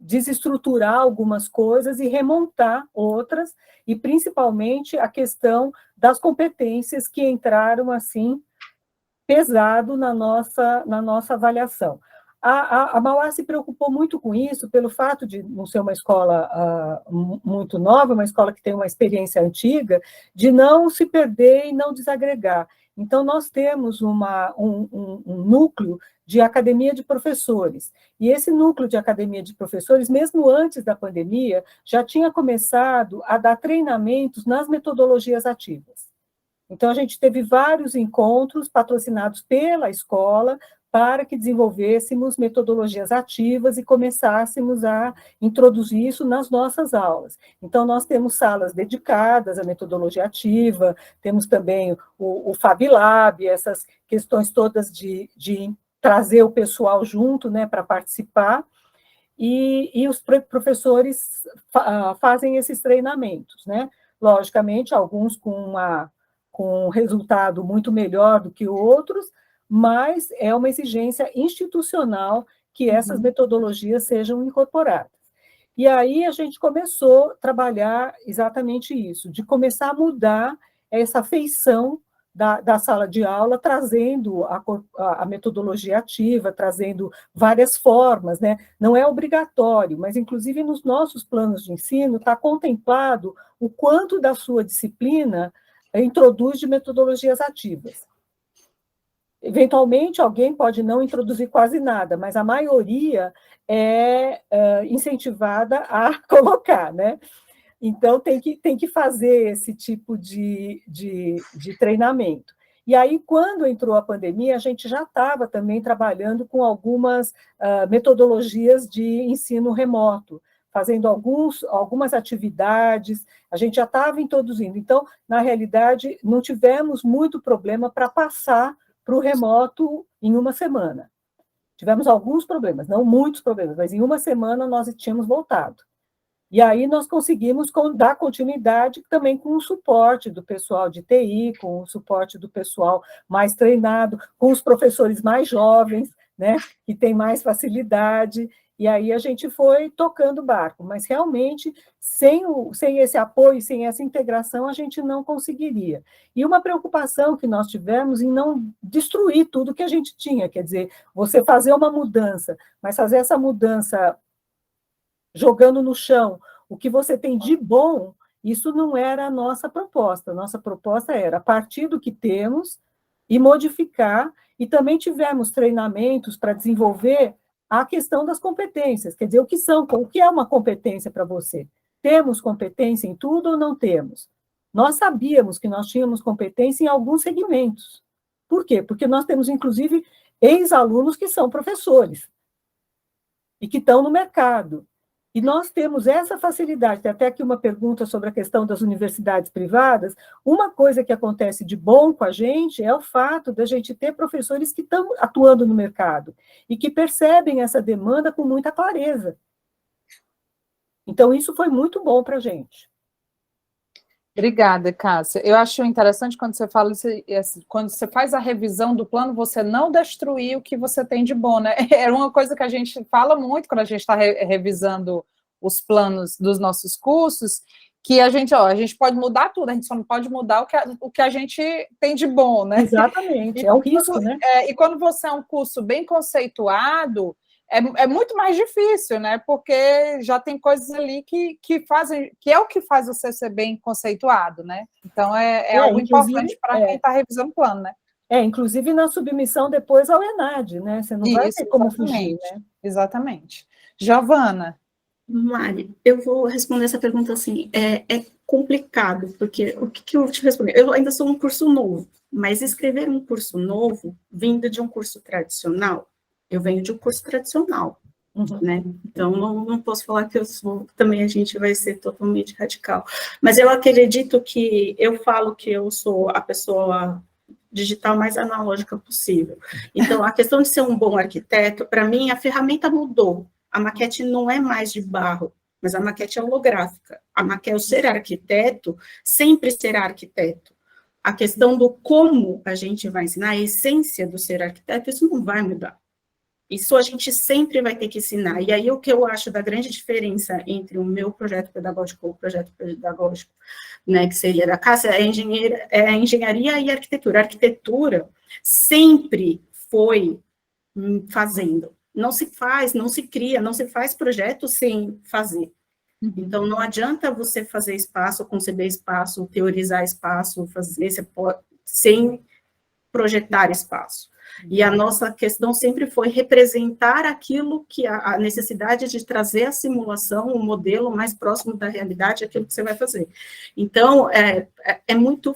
desestruturar algumas coisas e remontar outras, e principalmente a questão das competências que entraram, assim, pesado na nossa avaliação. A Mauá se preocupou muito com isso, pelo fato de não ser uma escola muito nova, uma escola que tem uma experiência antiga, de não se perder e não desagregar. Então, nós temos um núcleo de academia de professores, e esse núcleo de academia de professores, mesmo antes da pandemia, já tinha começado a dar treinamentos nas metodologias ativas. Então, a gente teve vários encontros patrocinados pela escola para que desenvolvêssemos metodologias ativas e começássemos a introduzir isso nas nossas aulas. Então, nós temos salas dedicadas à metodologia ativa, temos também o FabLab, essas questões todas de trazer o pessoal junto, né, para participar, e os professores fazem esses treinamentos, né? Logicamente, alguns com um resultado muito melhor do que outros, mas é uma exigência institucional que essas metodologias sejam incorporadas. E aí a gente começou a trabalhar exatamente isso, de começar a mudar essa feição da sala de aula, trazendo a metodologia ativa, trazendo várias formas, né? Não é obrigatório, mas inclusive nos nossos planos de ensino está contemplado o quanto da sua disciplina introduz de metodologias ativas. Eventualmente, alguém pode não introduzir quase nada, mas a maioria é incentivada a colocar, né? Então, tem que fazer esse tipo de treinamento. E aí, quando entrou a pandemia, a gente já estava também trabalhando com algumas metodologias de ensino remoto, fazendo algumas atividades, a gente já estava introduzindo. Então, na realidade, não tivemos muito problema para passar para o remoto em uma semana. Tivemos alguns problemas, não muitos problemas, mas em uma semana nós tínhamos voltado. E aí nós conseguimos dar continuidade também com o suporte do pessoal de TI, com o suporte do pessoal mais treinado, com os professores mais jovens, né, que têm mais facilidade, e aí a gente foi tocando o barco, mas realmente, sem esse apoio, sem essa integração, a gente não conseguiria. E uma preocupação que nós tivemos em não destruir tudo que a gente tinha, quer dizer, você fazer uma mudança, mas fazer essa mudança jogando no chão o que você tem de bom, isso não era a nossa proposta. A nossa proposta era, a partir do que temos, e modificar, e também tivemos treinamentos para desenvolver a questão das competências, quer dizer, o que é uma competência para você? Temos competência em tudo ou não temos? Nós sabíamos que nós tínhamos competência em alguns segmentos. Por quê? Porque nós temos, inclusive, ex-alunos que são professores e que estão no mercado. E nós temos essa facilidade. Tem até aqui uma pergunta sobre a questão das universidades privadas. Uma coisa que acontece de bom com a gente é o fato de a gente ter professores que estão atuando no mercado e que percebem essa demanda com muita clareza. Então, isso foi muito bom para a gente. Obrigada, Cássia. Eu acho interessante quando você fala, quando você faz a revisão do plano, você não destruir o que você tem de bom, né? É uma coisa que a gente fala muito quando a gente está revisando os planos dos nossos cursos, que a gente pode mudar tudo, a gente só não pode mudar o que a gente tem de bom, né? Exatamente, é o risco, né? E quando você é um curso bem conceituado, é muito mais difícil, né? Porque já tem coisas ali que é o que faz você ser bem conceituado, né? Então é algo importante para quem está revisando o plano, né? Inclusive na submissão depois ao ENAD, né? Você não vai ter como fugir, né? Exatamente. Giovana. Mari, eu vou responder essa pergunta assim, é complicado, porque o que eu vou te responder? Eu ainda sou um curso novo, mas escrever um curso novo, vindo de um curso tradicional, eu venho de um curso tradicional, né? Então, não posso falar que também a gente vai ser totalmente radical. Mas eu acredito que, eu falo que eu sou a pessoa digital mais analógica possível. Então, a questão de ser um bom arquiteto, para mim, a ferramenta mudou. A maquete não é mais de barro, mas a maquete é holográfica. O ser arquiteto sempre será arquiteto. A questão do como a gente vai ensinar, a essência do ser arquiteto, isso não vai mudar. Isso a gente sempre vai ter que ensinar. E aí, o que eu acho da grande diferença entre o meu projeto pedagógico e o projeto pedagógico, né, que seria da Cássia, é a engenharia e a arquitetura. A arquitetura sempre foi fazendo. Não se faz, não se cria, não se faz projeto sem fazer. Então, não adianta você fazer espaço, conceber espaço, teorizar espaço, sem projetar espaço. E a nossa questão sempre foi representar aquilo que a necessidade de trazer a simulação, o modelo mais próximo da realidade, aquilo que você vai fazer. Então,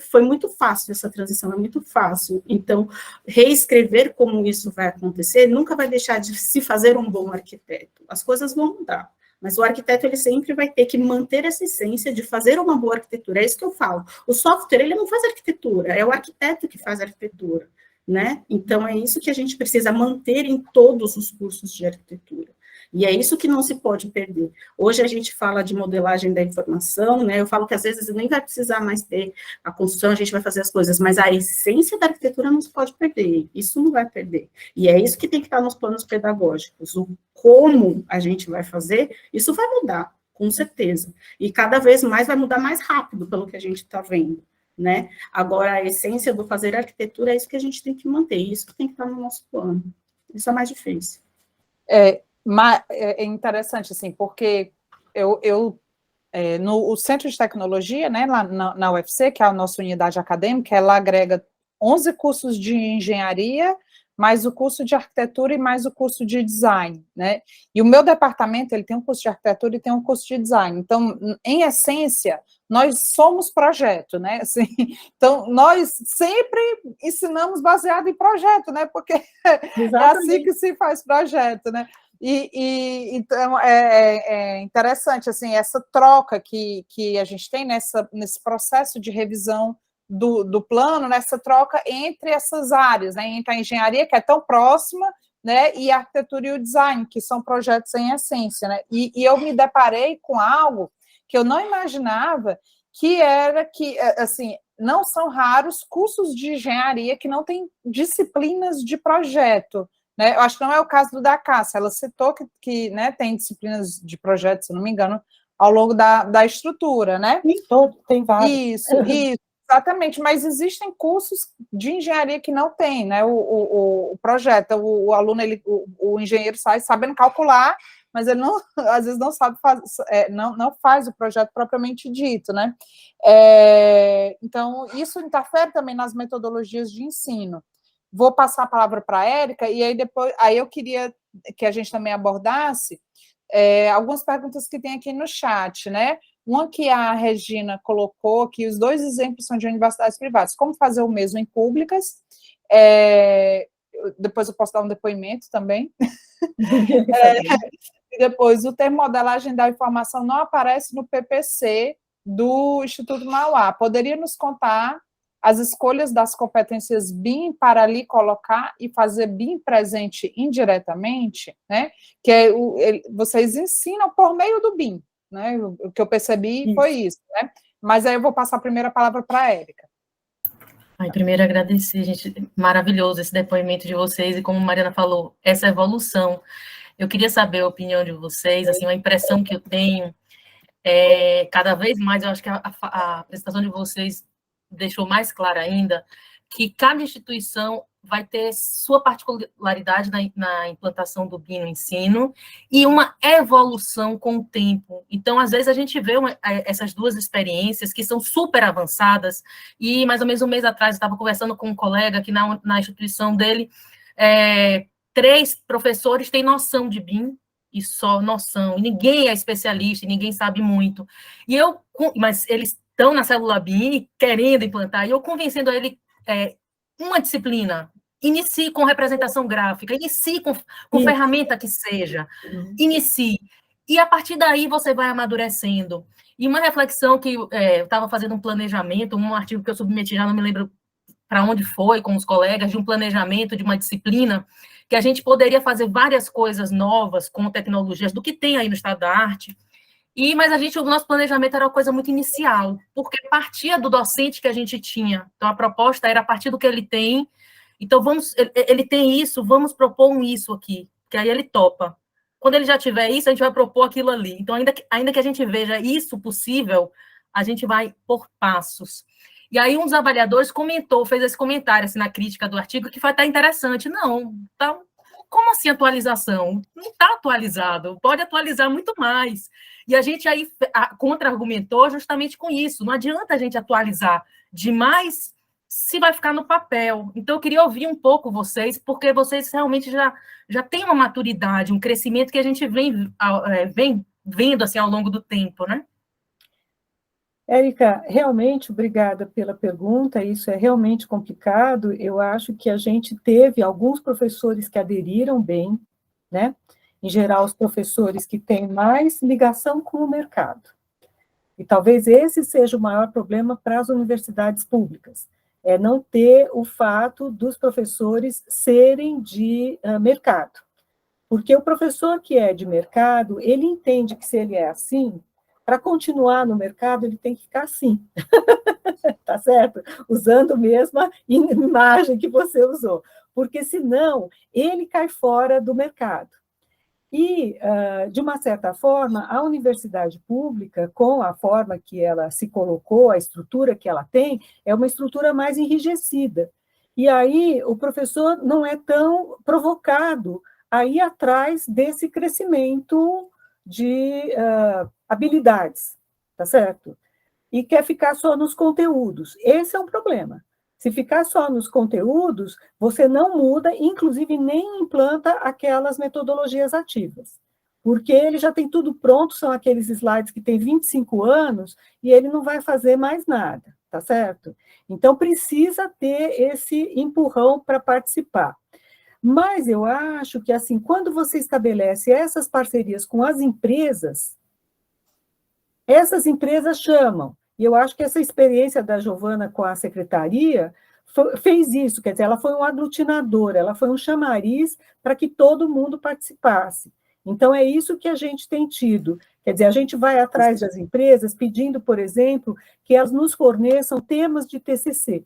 foi muito fácil essa transição, é muito fácil. Então, reescrever como isso vai acontecer nunca vai deixar de se fazer um bom arquiteto. As coisas vão mudar. Mas o arquiteto, ele sempre vai ter que manter essa essência de fazer uma boa arquitetura. É isso que eu falo. O software, ele não faz arquitetura, é o arquiteto que faz arquitetura, né? Então, é isso que a gente precisa manter em todos os cursos de arquitetura. E é isso que não se pode perder. Hoje a gente fala de modelagem da informação, né? Eu falo que às vezes nem vai precisar mais ter a construção, a gente vai fazer as coisas, mas a essência da arquitetura não se pode perder, isso não vai perder. E é isso que tem que estar nos planos pedagógicos. O como a gente vai fazer, isso vai mudar, com certeza. E cada vez mais vai mudar mais rápido, pelo que a gente está vendo, né? Agora, a essência do fazer arquitetura é isso que a gente tem que manter, isso que tem que estar no nosso plano. Isso é mais difícil. É interessante, assim, porque no Centro de Tecnologia, né, lá na UFC, que é a nossa unidade acadêmica, ela agrega 11 cursos de engenharia, mais o curso de arquitetura e mais o curso de design, né? E o meu departamento, ele tem um curso de arquitetura e tem um curso de design. Então, em essência, nós somos projeto, né? Assim, então, nós sempre ensinamos baseado em projeto, né? Porque é assim que se faz projeto, né? Então, é interessante, assim, essa troca que a gente tem nesse processo de revisão do plano, nessa troca entre essas áreas, né, entre a engenharia, que é tão próxima, né, e a arquitetura e o design, que são projetos em essência, né, e eu me deparei com algo que eu não imaginava, que era que, assim, não são raros cursos de engenharia que não têm disciplinas de projeto, né, eu acho que não é o caso do da Cássia, ela citou que né, tem disciplinas de projeto, se não me engano, ao longo da estrutura, né? Tem vários. Isso, exatamente, mas existem cursos de engenharia que não tem, né, o projeto, o aluno, o engenheiro sai sabendo calcular, mas ele não, às vezes não sabe não faz o projeto propriamente dito, né, então isso interfere também nas metodologias de ensino. Vou passar a palavra para a Érica, e aí eu queria que a gente também abordasse algumas perguntas que tem aqui no chat, né? Uma que a Regina colocou, que os 2 exemplos são de universidades privadas. Como fazer o mesmo em públicas? Depois eu posso dar um depoimento também. E depois, o termo modelagem da informação não aparece no PPC do Instituto Mauá. Poderia nos contar as escolhas das competências BIM para ali colocar e fazer BIM presente indiretamente, né? Que vocês ensinam por meio do BIM, né? O que eu percebi foi isso, né? Mas aí eu vou passar a primeira palavra para a Érica. Primeiro agradecer, gente, maravilhoso esse depoimento de vocês, e como a Mariana falou, essa evolução. Eu queria saber a opinião de vocês, assim, uma impressão que eu tenho, cada vez mais, eu acho que a apresentação de vocês deixou mais clara ainda, que cada instituição vai ter sua particularidade na implantação do BIM no ensino e uma evolução com o tempo. Então, às vezes, a gente vê essas duas experiências que são super avançadas, e mais ou menos um mês atrás eu estava conversando com um colega que na instituição dele, 3 professores têm noção de BIM, e só noção, e ninguém é especialista, e ninguém sabe muito. Mas eles estão na célula BIM querendo implantar, e eu convencendo ele, uma disciplina, inicie com representação gráfica, inicie com ferramenta que seja, inicie, e a partir daí você vai amadurecendo. E uma reflexão que eu estava fazendo um planejamento, um artigo que eu submeti, já não me lembro para onde foi, com os colegas, de um planejamento, de uma disciplina, que a gente poderia fazer várias coisas novas com tecnologias do que tem aí no estado da arte, mas o nosso planejamento era uma coisa muito inicial, porque partia do docente que a gente tinha. Então, a proposta era a partir do que ele tem. Então, ele tem isso, vamos propor isso aqui, que aí ele topa. Quando ele já tiver isso, a gente vai propor aquilo ali. Então, ainda que a gente veja isso possível, a gente vai por passos. E aí, um dos avaliadores fez esse comentário assim, na crítica do artigo, que foi até interessante. Não, então, como assim atualização? Não está atualizado, pode atualizar muito mais. E a gente aí contra-argumentou justamente com isso. Não adianta a gente atualizar demais se vai ficar no papel. Então, eu queria ouvir um pouco vocês, porque vocês realmente já têm uma maturidade, um crescimento que a gente vem vendo assim, ao longo do tempo, né? Érica, realmente, obrigada pela pergunta, isso é realmente complicado. Eu acho que a gente teve alguns professores que aderiram bem, né? Em geral, os professores que têm mais ligação com o mercado. E talvez esse seja o maior problema para as universidades públicas, é não ter o fato dos professores serem de mercado. Porque o professor que é de mercado, ele entende que se ele é assim, para continuar no mercado, ele tem que ficar assim, tá certo? Usando a mesma imagem que você usou, porque senão ele cai fora do mercado. E, de uma certa forma, a universidade pública, com a forma que ela se colocou, a estrutura que ela tem, é uma estrutura mais enrijecida. E aí o professor não é tão provocado a ir atrás desse crescimento de habilidades, tá certo? E quer ficar só nos conteúdos. Esse é um problema. Se ficar só nos conteúdos, você não muda, inclusive nem implanta aquelas metodologias ativas, porque ele já tem tudo pronto, são aqueles slides que tem 25 anos, e ele não vai fazer mais nada, tá certo? Então, precisa ter esse empurrão para participar. Mas eu acho que, assim, quando você estabelece essas parcerias com as empresas, essas empresas chamam. E eu acho que essa experiência da Giovana com a secretaria fez isso, quer dizer, ela foi um aglutinador, ela foi um chamariz para que todo mundo participasse. Então, é isso que a gente tem tido. Quer dizer, a gente vai atrás das empresas pedindo, por exemplo, que elas nos forneçam temas de TCC.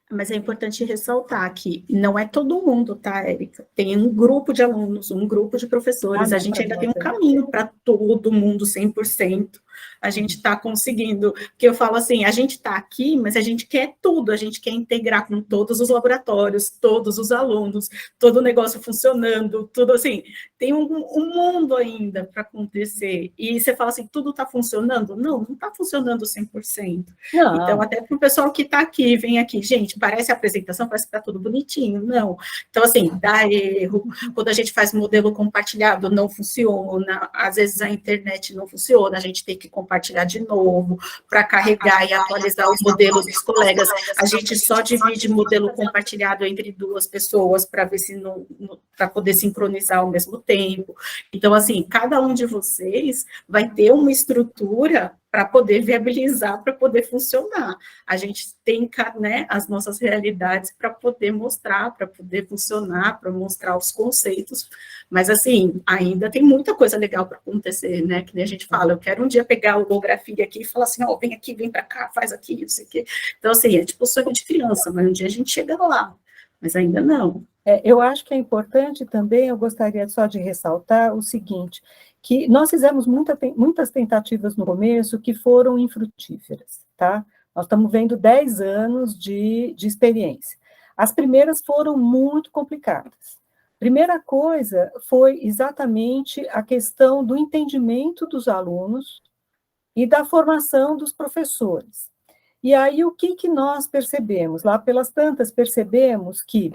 Mas é importante ressaltar que não é todo mundo, tá, Érica? Tem um grupo de alunos, um grupo de professores, a gente ainda tem um caminho para todo mundo 100%. A gente está conseguindo, porque eu falo assim, a gente está aqui, mas a gente quer tudo, a gente quer integrar com todos os laboratórios, todos os alunos, todo o negócio funcionando, tudo assim, tem um mundo ainda para acontecer, e você fala assim, tudo está funcionando? Não está funcionando 100%. Não. Então, até para o pessoal que está aqui, vem aqui, gente, parece a apresentação, parece que está tudo bonitinho, não. Então, assim, dá erro, quando a gente faz modelo compartilhado, não funciona, às vezes a internet não funciona, a gente tem que compartilhar de novo, para carregar e atualizar os modelos dos colegas. A gente só divide modelo compartilhado entre duas pessoas para ver se para poder sincronizar ao mesmo tempo. Então, assim, cada um de vocês vai ter uma estrutura para poder viabilizar, para poder funcionar. A gente tem, né, as nossas realidades para poder mostrar, para poder funcionar, para mostrar os conceitos, mas, assim, ainda tem muita coisa legal para acontecer, né, que nem a gente fala, eu quero um dia pegar a holografia aqui e falar assim, ó, vem aqui, vem para cá, faz aqui, isso aqui. Então, assim, é tipo sonho de criança, mas um dia a gente chega lá, mas ainda não. Eu acho que é importante também, eu gostaria só de ressaltar o seguinte, que nós fizemos muitas tentativas no começo que foram infrutíferas, tá? Nós estamos vendo 10 anos de experiência. As primeiras foram muito complicadas. Primeira coisa foi exatamente a questão do entendimento dos alunos e da formação dos professores. E aí, o que nós percebemos? Lá pelas tantas, percebemos que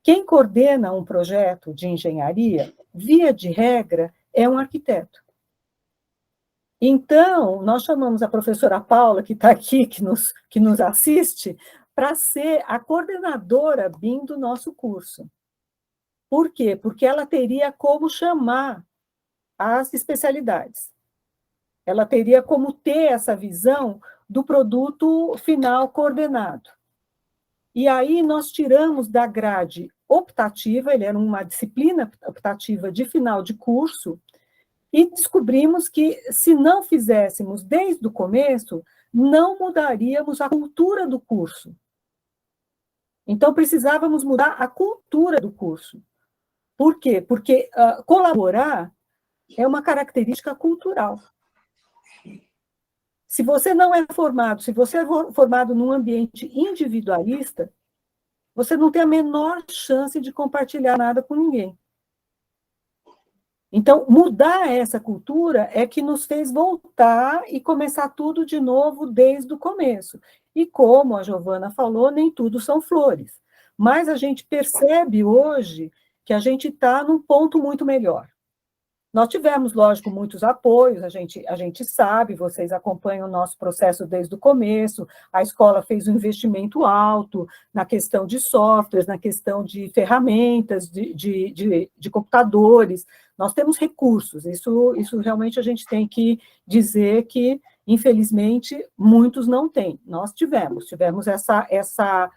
quem coordena um projeto de engenharia, via de regra, é um arquiteto. Então, nós chamamos a professora Paula, que está aqui, que nos assiste, para ser a coordenadora BIM do nosso curso. Por quê? Porque ela teria como chamar as especialidades. Ela teria como ter essa visão do produto final coordenado. E aí nós tiramos da grade optativa, ele era uma disciplina optativa de final de curso, e descobrimos que, se não fizéssemos desde o começo, não mudaríamos a cultura do curso. Então, precisávamos mudar a cultura do curso. Por quê? Porque colaborar é uma característica cultural. Se você não é formado, se você é formado num ambiente individualista, você não tem a menor chance de compartilhar nada com ninguém. Então, mudar essa cultura é que nos fez voltar e começar tudo de novo desde o começo. E como a Giovana falou, nem tudo são flores. Mas a gente percebe hoje que a gente está num ponto muito melhor. Nós tivemos, lógico, muitos apoios, a gente sabe, vocês acompanham o nosso processo desde o começo, a escola fez um investimento alto na questão de softwares, na questão de ferramentas, de computadores, nós temos recursos, isso realmente a gente tem que dizer que, infelizmente, muitos não têm. Nós tivemos essa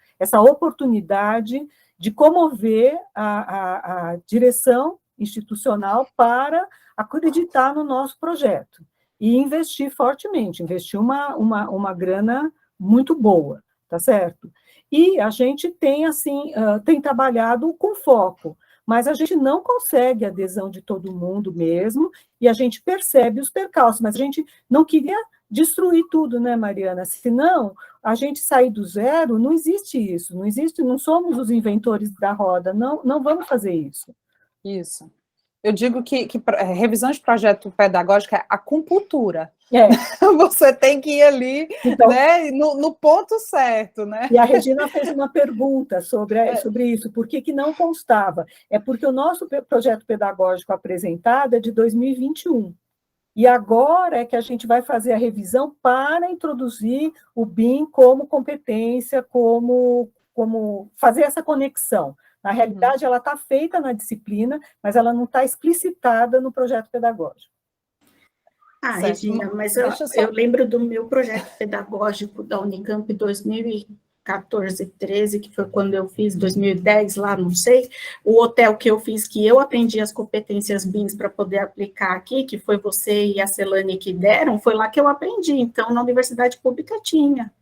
oportunidade de comover a direção institucional para acreditar no nosso projeto e investir fortemente, investir uma grana muito boa, tá certo? E a gente tem, assim, tem trabalhado com foco, mas a gente não consegue a adesão de todo mundo mesmo, e a gente percebe os percalços, mas a gente não queria destruir tudo, né, Mariana? Senão, a gente sair do zero, não existe isso, não somos os inventores da roda, não vamos fazer isso. Isso. Eu digo que revisão de projeto pedagógico é acupuntura. É. Você tem que ir ali, então, né, no ponto certo, né? E a Regina fez uma pergunta sobre isso, por que não constava? É porque o nosso projeto pedagógico apresentado é de 2021. E agora é que a gente vai fazer a revisão para introduzir o BIM como competência, como fazer essa conexão. Na realidade, ela está feita na disciplina, mas ela não está explicitada no projeto pedagógico. Regina, mas eu lembro do meu projeto pedagógico da Unicamp 2014, 13, que foi quando eu fiz, 2010, lá, não sei, o hotel que eu fiz, que eu aprendi as competências BIMs para poder aplicar aqui, que foi você e a Celane que deram, foi lá que eu aprendi, então, na universidade pública tinha.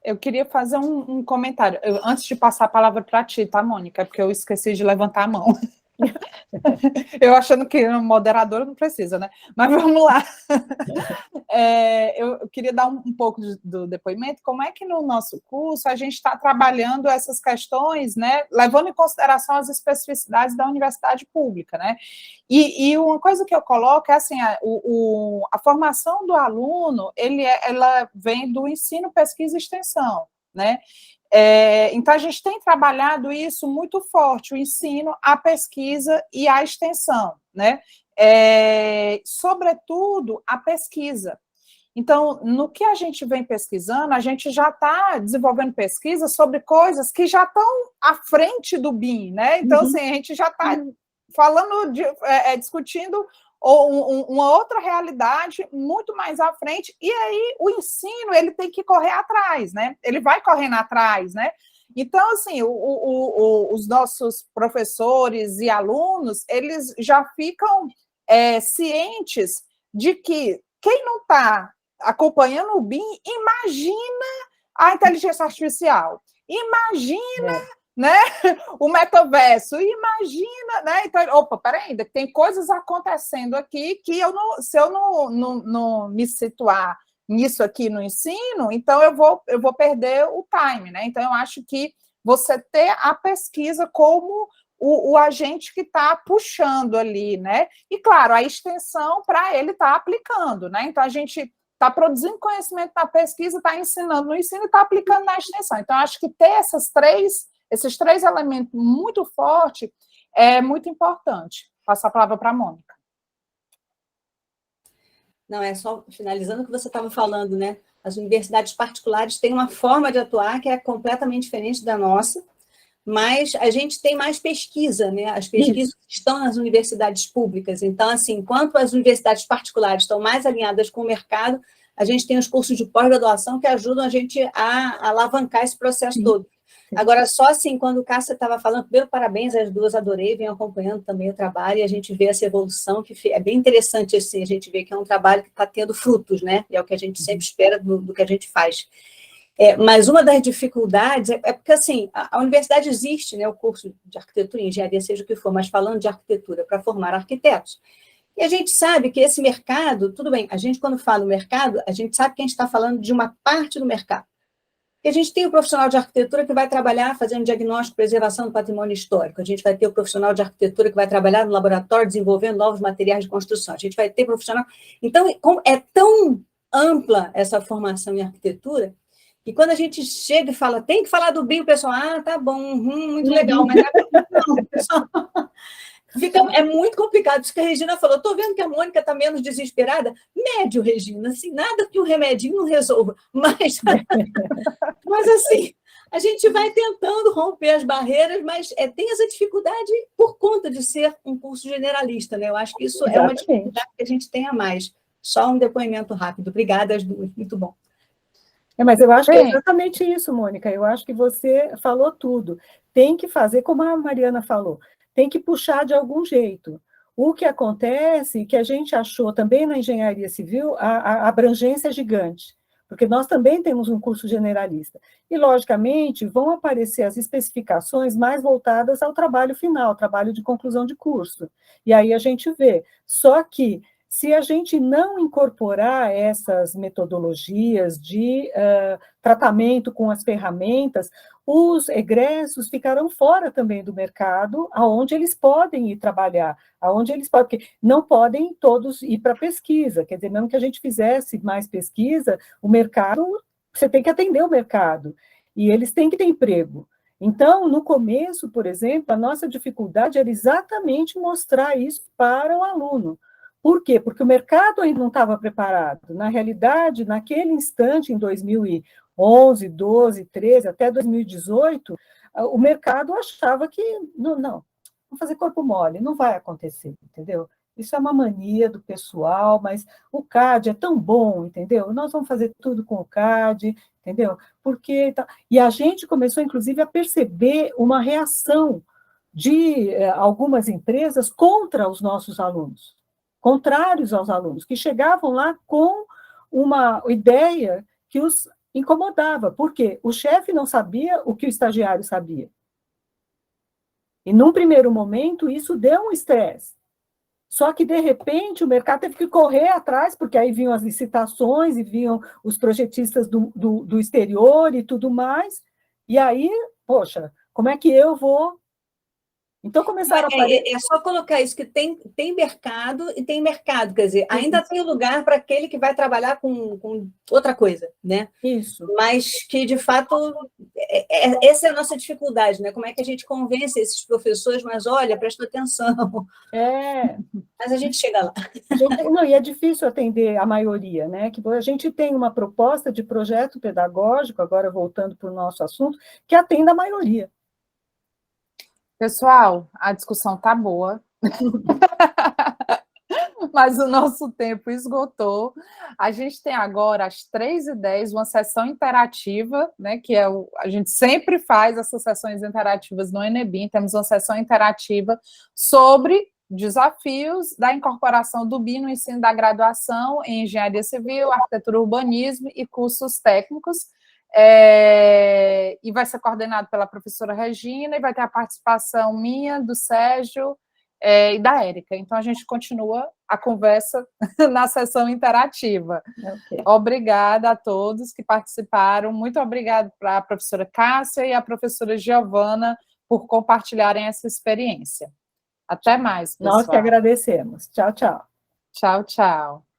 Eu queria fazer um comentário, antes de passar a palavra para ti, tá, Mônica? Porque eu esqueci de levantar a mão. Eu achando que moderadora não precisa, né? Mas vamos lá. Eu queria dar um pouco do depoimento, como é que no nosso curso a gente está trabalhando essas questões, né, levando em consideração as especificidades da universidade pública, né? E uma coisa que eu coloco é assim, a formação do aluno, ela vem do ensino, pesquisa e extensão, né? Então, a gente tem trabalhado isso muito forte, o ensino, a pesquisa e a extensão, né? Sobretudo, a pesquisa. Então, no que a gente vem pesquisando, a gente já está desenvolvendo pesquisa sobre coisas que já estão à frente do BIM, né? Então, assim, a gente já está falando, discutindo uma outra realidade muito mais à frente, e aí o ensino, ele tem que correr atrás, né? Ele vai correndo atrás, né? Então, assim, os nossos professores e alunos, eles já ficam cientes de que quem não está acompanhando o BIM, imagina a inteligência artificial, imagina né, o metaverso, imagina, né? Então, opa, peraí, tem coisas acontecendo aqui que se eu não me situar nisso aqui no ensino, então eu vou perder o time, né? Então, eu acho que você ter a pesquisa como o agente que está puxando ali, né? E, claro, a extensão para ele estar aplicando, né? Então, a gente está produzindo conhecimento na pesquisa, está ensinando no ensino e está aplicando na extensão. Então, acho que ter esses três elementos muito fortes é muito importante. Passo a palavra para a Mônica. Não, é só finalizando o que você estava falando, né? As universidades particulares têm uma forma de atuar que é completamente diferente da nossa, mas a gente tem mais pesquisa, né? As pesquisas estão nas universidades públicas. Então, assim, enquanto as universidades particulares estão mais alinhadas com o mercado, a gente tem os cursos de pós-graduação que ajudam a gente a alavancar esse processo todo. Agora, só assim, quando o Cássia estava falando, primeiro, parabéns às duas, adorei, venho acompanhando também o trabalho, e a gente vê essa evolução, que é bem interessante, assim, a gente vê que é um trabalho que está tendo frutos, né? E é o que a gente sempre espera do que a gente faz. Mas uma das dificuldades é porque, assim, a universidade existe, né, o curso de arquitetura e engenharia, seja o que for, mas falando de arquitetura, para formar arquitetos. E a gente sabe que esse mercado, tudo bem, a gente, quando fala no mercado, a gente sabe que a gente está falando de uma parte do mercado. E a gente tem o profissional de arquitetura que vai trabalhar fazendo diagnóstico e preservação do patrimônio histórico. A gente vai ter o profissional de arquitetura que vai trabalhar no laboratório desenvolvendo novos materiais de construção. A gente vai ter profissional... Então, é tão ampla essa formação em arquitetura, e quando a gente chega e fala, tem que falar do BIM, o pessoal, tá bom, muito legal, mas não, o pessoal... é muito complicado, isso que a Regina falou, estou vendo que a Mônica está menos desesperada, médio, Regina, assim, nada que um remedinho não resolva, mas assim, a gente vai tentando romper as barreiras, mas tem essa dificuldade por conta de ser um curso generalista, né? Eu acho que isso é uma dificuldade que a gente tem a mais. Só um depoimento rápido. Obrigada às duas, muito bom. Mas eu acho que é exatamente isso, Mônica, eu acho que você falou tudo. Tem que fazer como a Mariana falou, tem que puxar de algum jeito. O que acontece, que a gente achou também na engenharia civil, a abrangência é gigante, porque nós também temos um curso generalista. E, logicamente, vão aparecer as especificações mais voltadas ao trabalho final, trabalho de conclusão de curso. E aí a gente vê. Só que se a gente não incorporar essas metodologias de tratamento com as ferramentas, os egressos ficarão fora também do mercado, aonde eles podem ir trabalhar, aonde eles podem, porque não podem todos ir para pesquisa, quer dizer, mesmo que a gente fizesse mais pesquisa, o mercado, você tem que atender o mercado, e eles têm que ter emprego. Então, no começo, por exemplo, a nossa dificuldade era exatamente mostrar isso para o aluno. Por quê? Porque o mercado ainda não estava preparado. Na realidade, naquele instante, em 2011, 12, 13, até 2018, o mercado achava que, não, vamos fazer corpo mole, não vai acontecer, entendeu? Isso é uma mania do pessoal, mas o CAD é tão bom, entendeu? Nós vamos fazer tudo com o CAD, entendeu? Porque e a gente começou, inclusive, a perceber uma reação de algumas empresas contra os nossos alunos, contrários aos alunos, que chegavam lá com uma ideia que os incomodava, porque o chefe não sabia o que o estagiário sabia. E, num primeiro momento, isso deu um estresse. Só que, de repente, o mercado teve que correr atrás, porque aí vinham as licitações e vinham os projetistas do exterior e tudo mais. E aí, poxa, como é que eu vou... Então, começaram a aparecer... É só colocar isso, que tem mercado e tem mercado, quer dizer, ainda tem lugar para aquele que vai trabalhar com outra coisa, né? Isso. Mas que, de fato, essa é a nossa dificuldade, né? Como é que a gente convence esses professores, mas olha, presta atenção. Mas a gente chega lá. Não, e é difícil atender a maioria, né? Que a gente tem uma proposta de projeto pedagógico, agora voltando para o nosso assunto, que atenda a maioria. Pessoal, a discussão está boa, mas o nosso tempo esgotou. A gente tem agora, às 3h10, uma sessão interativa, né, que a gente sempre faz essas sessões interativas no Enebim, temos uma sessão interativa sobre desafios da incorporação do BIM no ensino da graduação em Engenharia Civil, Arquitetura, Urbanismo e cursos técnicos. E vai ser coordenado pela professora Regina, e vai ter a participação minha, do Sérgio e da Érica. Então, a gente continua a conversa na sessão interativa. Okay. Obrigada a todos que participaram. Muito obrigada para a professora Cássia e a professora Giovana por compartilharem essa experiência. Até mais, pessoal. Nós que agradecemos. Tchau, tchau. Tchau, tchau.